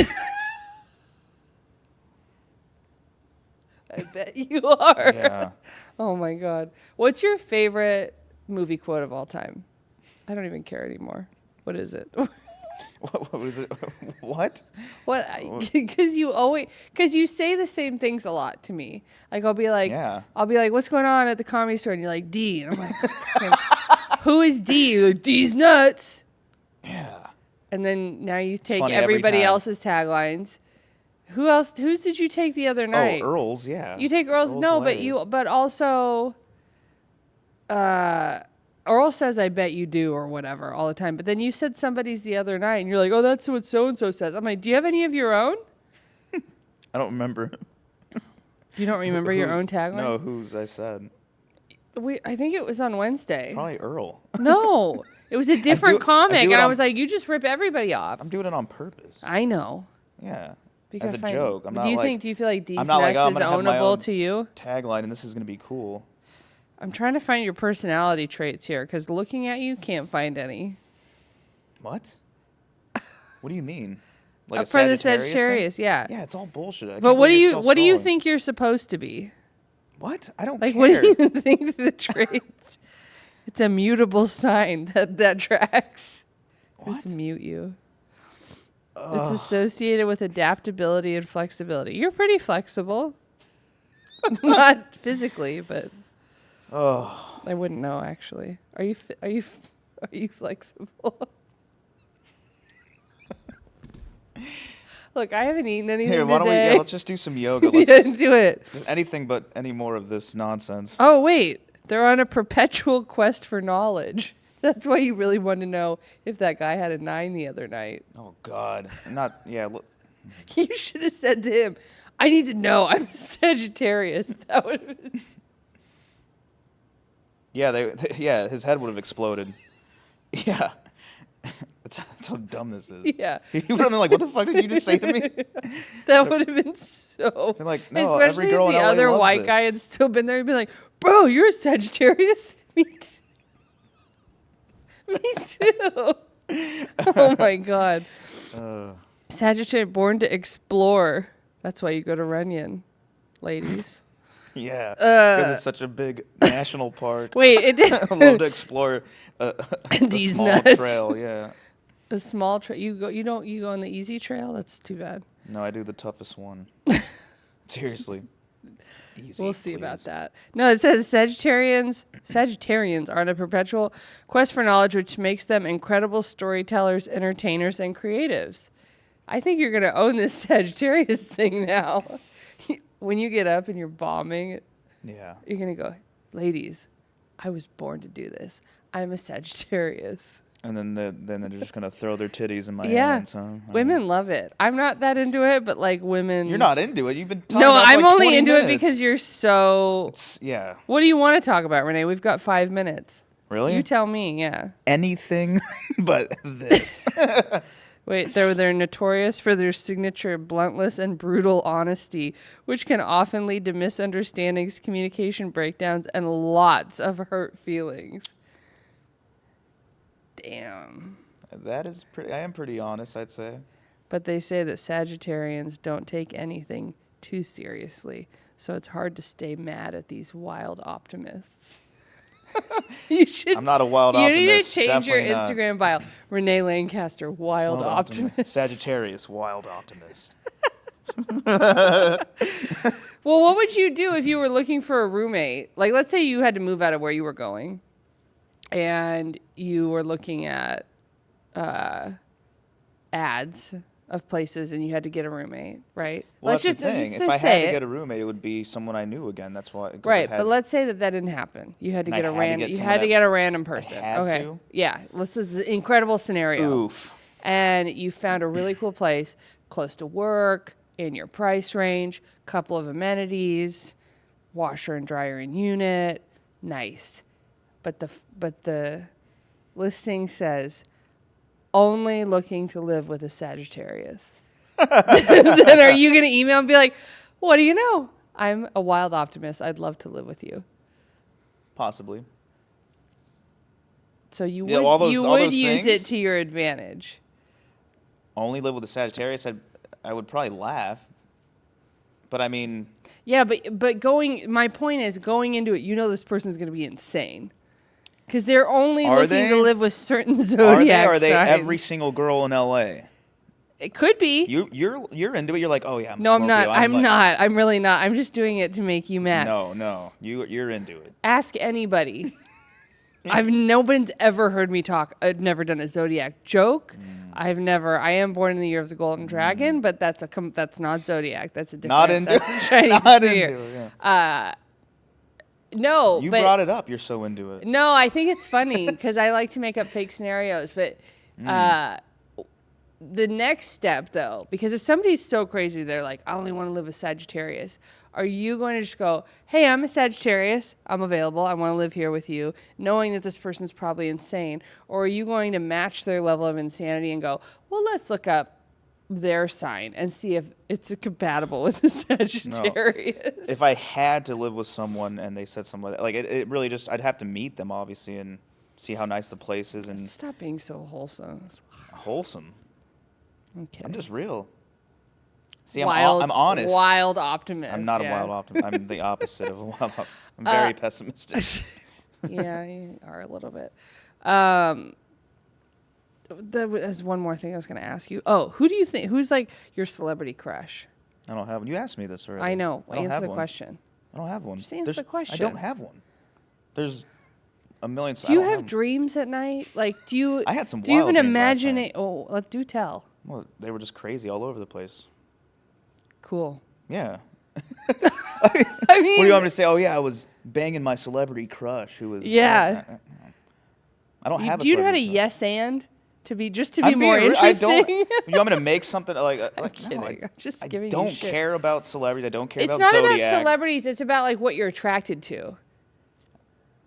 I bet you are. Yeah. Oh my God. What's your favorite movie quote of all time? I don't even care anymore. What is it? What was it? What? What? Because you say the same things a lot to me. Like I'll be like, Yeah. what's going on at the Comedy Store? And you're like, D. And I'm like, who is D? You're like, D's nuts. Yeah. And then now you take funny every everybody time. else's taglines. Whose did you take the other night? Oh, Earl's, yeah. You take Earl's. No, but also, Earl says, I bet you do, or whatever, all the time. But then you said somebody's the other night, and you're like, oh, that's what so-and-so says. I'm like, do you have any of your own? I don't remember. You don't remember your own tagline? No, whose I said. I think it was on Wednesday. Probably Earl. No, it was a different I comic, do it and I on- was like, you just rip everybody off. I'm doing it on purpose. I know. Yeah. We As gotta a find- joke. I'm not do you like, feel like D's I'm not like, Nuts oh, I'm is gonna have my ownable own to you? tagline and this is going to be cool. I'm trying to find your personality traits here, because looking at you, can't find any. What? What do you mean? Like a For the Sagittarius thing? Sagittarius, yeah. Yeah, it's all bullshit. I But can't what do believe you you're still scrolling. think you're supposed to be? What? I don't Like, care. what do you think the traits? It's a mutable sign that tracks. Just What? mute you. It's associated with adaptability and flexibility. You're pretty flexible. Not physically, but Oh, I wouldn't know actually. Are you flexible? Look, I haven't eaten anything here, why don't we? today. Yeah, let's just do some yoga. Yeah, Let's do it. just anything but any more of this nonsense. Oh wait, they're on a perpetual quest for knowledge. That's why you really wanted to know if that guy had a 9 the other night. Oh God, not yeah. Look, You should have said to him, I need to know. I'm a Sagittarius. That would have been... yeah, yeah. His head would have exploded. Yeah, that's how dumb this is. Yeah. He would have been like, "What the fuck did you just say to me?" That would have been so... Be like, no, Especially every girl if in the LA other loves white this. guy had still been there. He'd be like, Bro, you're a Sagittarius? Me too. Oh my God. Sagittarius, born to explore. That's why you go to Runyon, ladies. Yeah, because it's such a big national park. Wait, it did. I love to explore a These small nuts. trail. Yeah. A small trail. You go on the easy trail? That's too bad. No, I do the toughest one. Seriously. Easy, We'll see please. about that. No, it says Sagittarians are on a perpetual quest for knowledge, which makes them incredible storytellers, entertainers, and creatives. I think you're going to own this Sagittarius thing now. When you get up and you're bombing, Yeah. you're going to go, ladies, I was born to do this. I'm a Sagittarius. And then they're just gonna throw their titties in my Yeah. hands, huh? Women love it. I'm not that into it, but like women. You're not into it. You've been talking No, about it for I'm like only 20 into minutes. it because you're so. Yeah. What do you want to talk about, Renee? We've got 5 minutes. Really? You tell me, yeah. Anything but this. Wait, they're notorious for their signature bluntless and brutal honesty, which can often lead to misunderstandings, communication breakdowns, and lots of hurt feelings. Damn. That is pretty. I am pretty honest, I'd say. But they say that Sagittarians don't take anything too seriously, so it's hard to stay mad at these wild optimists. You should. I'm not a wild you optimist. need to change your Definitely not. Instagram bio. Renee Lancaster, wild optimist. Sagittarius, wild optimist. Well, what would you do if you were looking for a roommate? Like, let's say you had to move out of where you were going, and you were looking at ads of places, and you had to get a roommate, right? Well, let's that's the thing. just If I say had to it. get a roommate, it would be someone I knew again. That's why. 'cause Right, I've had- but let's say that didn't happen. You had to And I get a had to random. get You someone had to that get a random person. had Okay. to? Yeah. This is an incredible scenario. Oof. And you found a really cool place close to work, in your price range, couple of amenities, washer and dryer in unit, nice. But the listing says only looking to live with a Sagittarius. Then are you going to email and be like, "What do you know? I'm a wild optimist. I'd love to live with you." Possibly. So you Yeah, would all those use things? it to your advantage. Only live with a Sagittarius, I would probably laugh. But I mean, Yeah, but my point is going into it, you know this person's going to be insane. Because they're only Are looking they? to live with certain are they? zodiac Are they signs. every single girl in LA? It could be. You're into it. You're like, oh yeah, I'm No, I'm not. Scorpio. I'm like, not. I'm really not. I'm just doing it to make you mad. No, you're into it. Ask anybody. Nobody's ever heard me talk. I've never done a zodiac joke. I am born in the year of the golden dragon, but that's not zodiac. That's a different. Not into that's a Chinese not New into Year. it. Yeah. No, You but brought it up. You're so into it. no, I think it's funny because I like to make up fake scenarios. But the next step, though, because if somebody's so crazy, they're like, I only want to live with Sagittarius. Are you going to just go, hey, I'm a Sagittarius. I'm available. I want to live here with you, knowing that this person's probably insane? Or are you going to match their level of insanity and go, well, let's look up their sign and see if it's compatible with the Sagittarius? No. If I had to live with someone and they said something like that, like it really just, I'd have to meet them, obviously, and see how nice the place is and Stop being so wholesome. wholesome. Okay. I'm just real. See, wild, I'm honest. Wild optimist. I'm not yeah. a wild optimist. I'm the opposite of a wild optimist. I'm very pessimistic. Yeah, you are a little bit. There's one more thing I was going to ask you. Oh, who do you think, who's like your celebrity crush? I don't have one. You asked me this already. I know. I don't Answer have the one. question. I don't have one. Just answer the question. I don't have one. There's a million. Do you have dreams at night? Like, do you? I had some Do you wild even dreams last imagine night. it? Oh, do tell. Well, they were just crazy all over the place. Cool. Yeah. I mean, What do you want me to say? Oh yeah, I was banging my celebrity crush who was. Yeah. I don't have. do you know how to celebrity crush. yes and to be I'm more being interesting? You want me to make something like? I'm kidding. No, I'm just I giving you don't shit. care about celebrities. I don't care It's about not zodiac. about celebrities. It's about like what you're attracted to.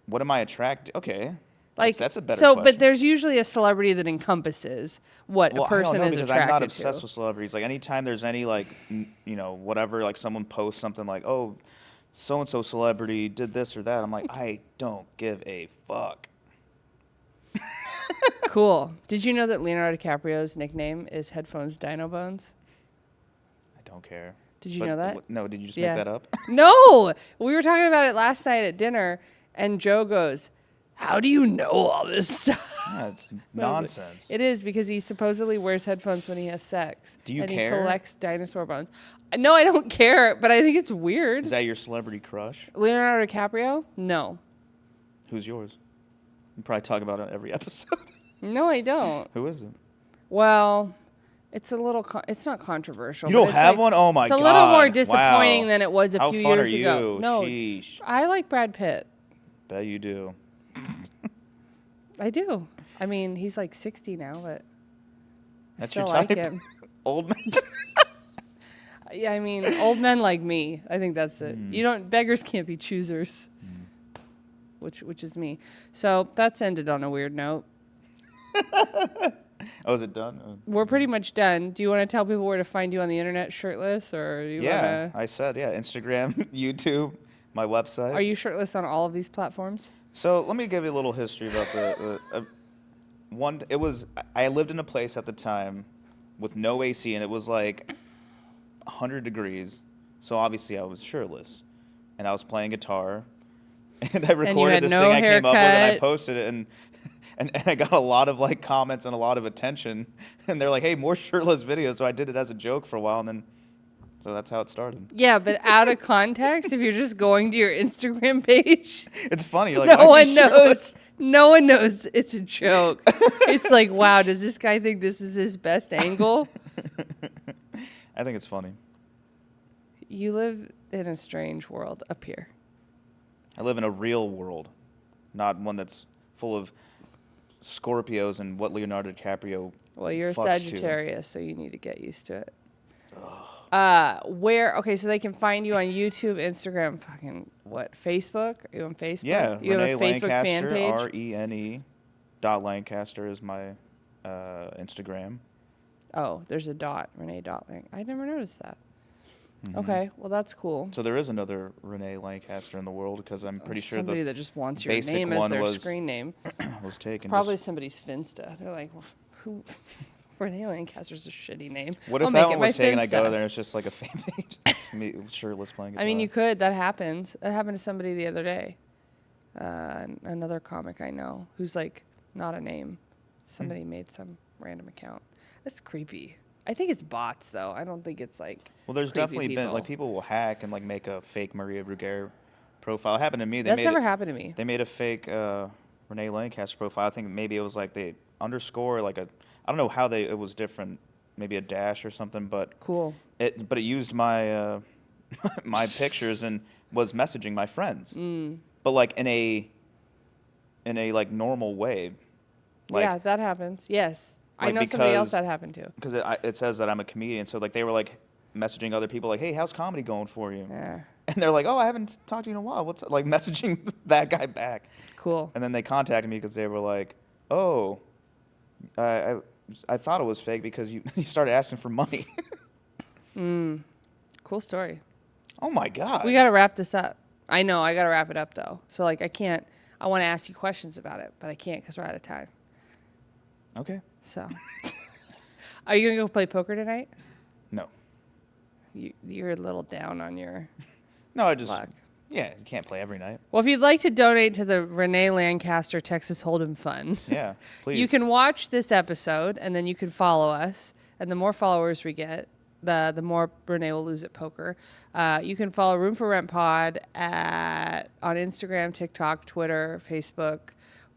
What am I attracted? Okay. Like that's a better so, question. but there's usually a celebrity that encompasses what Well, a person I don't know, is because attracted I'm not to. obsessed with celebrities. Like anytime there's any like whatever, like someone posts something like, oh, so-and-so celebrity did this or that. I'm like, I don't give a fuck. Cool. Did you know that Leonardo DiCaprio's nickname is Headphones Dino Bones? I don't care. Did you know that? No, did you just Yeah. make that up? No! We were talking about it last night at dinner, and Joe goes, how do you know all this stuff? Yeah, it's nonsense. It is, because he supposedly wears headphones when he has sex. Do you and care? he collects dinosaur bones. No, I don't care, but I think it's weird. Is that your celebrity crush? Leonardo DiCaprio? No. Who's yours? You probably talk about it every episode. No, I don't. Who is it? Well, it's a little. It's not controversial. You don't but it's have like, one? Oh my god! It's a little more disappointing Wow. than it was a How few fun years are ago. you? No, Sheesh. I like Brad Pitt. Bet you do. I do. I mean, he's like 60 now, but That's I your still like type? him. Old man. Yeah, I mean, old men like me. I think that's it. You don't. Beggars can't be choosers. Which is me. So that's ended on a weird note. Oh, is it done? We're pretty much done. Do you want to tell people where to find you on the internet shirtless, or you Yeah, wanna, I said, yeah. Instagram, YouTube, my website. are you shirtless on all of these platforms? So let me give you a little history about I lived in a place at the time with no AC, and it was like 100 degrees. So obviously I was shirtless, and I was playing guitar, and I recorded had this no thing I came up with, and I haircut. posted it, and I got a lot of like comments and a lot of attention, and they're like, "Hey, more shirtless videos." So I did it as a joke for a while, and then so that's how it started. Yeah, but out of context, if you're just going to your Instagram page, It's funny. You're like, no "Why is one he knows. shirtless?" No one knows it's a joke. It's like, wow, does this guy think this is his best angle? I think it's funny. You live in a strange world up here. I live in a real world, not one that's full of Scorpios and what Leonardo DiCaprio. Well, you're a fucks to. Sagittarius, so you need to get used to it. Okay, so they can find you on YouTube, Instagram, fucking what, Facebook? Are you on Facebook? Yeah, You Rene have a Facebook fan Lancaster, page? RENE dot Lancaster is my Instagram. Oh, there's a dot, Rene dot Lang. I never noticed that. Mm-hmm. Okay, well that's cool. So there is another Rene Lancaster in the world because I'm pretty sure Somebody the that just wants your basic name as one their was screen name. was taken. Probably Just- somebody's Finsta. They're like, well, who? Rene Lancaster's a shitty name. what I'll if make that it one my was taken? I go Finsta. there, it's just like a fan page, me shirtless playing guitar. I mean, you could. That happens. That happened to somebody the other day. Another comic I know who's like not a name. Somebody made some random account. That's creepy. I think it's bots though. I don't think it's like. Well, there's creepy definitely been like people will hack and like make a fake Maria Bruggere profile. It happened to me. They That's made never it, happened to me. They made a fake Rene Lancaster profile. I think maybe it was like the underscore, like a, I don't know how it was different, maybe a dash or something, but Cool. it used my my pictures and was messaging my friends, but like in a like normal way, like, yeah, that happens. Yes, I like know somebody else because- that happened to. because it says that I'm a comedian, so like they were like messaging other people like, "Hey, how's comedy going for you?" Yeah, And they're like, "Oh, I haven't talked to you in a while. What's up?" Like messaging that guy back. cool. And then they contacted me because they were like, "Oh, I thought it was fake because you started asking for money." Cool story. Oh my god. We got to wrap this up. I know. I got to wrap it up though. So like, I can't. I want to ask you questions about it, but I can't because we're out of time. Okay. So, are you gonna go play poker tonight? No. You're a little down on your No, I just luck. yeah, you can't play every night. Well, if you'd like to donate to the Rene Lancaster Texas Hold'em Fund, Yeah, please. you can watch this episode and then you can follow us. And the more followers we get, the more Rene will lose at poker. You can follow Room for Rent Pod on Instagram, TikTok, Twitter, Facebook.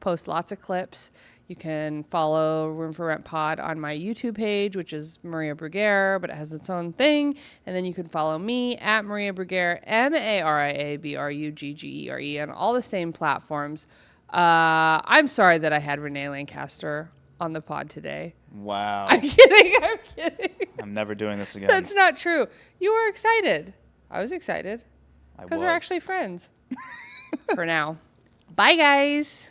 Post lots of clips. You can follow Room for Rent Pod on my YouTube page, which is Maria Bruggere, but it has its own thing. And then you can follow me at Maria Bruggere, MariaBruggere, on all the same platforms. I'm sorry that I had Rene Lancaster on the pod today. Wow. I'm kidding. I'm never doing this again. That's not true. You were excited. I was excited I because we're was. actually friends for now. Bye, guys.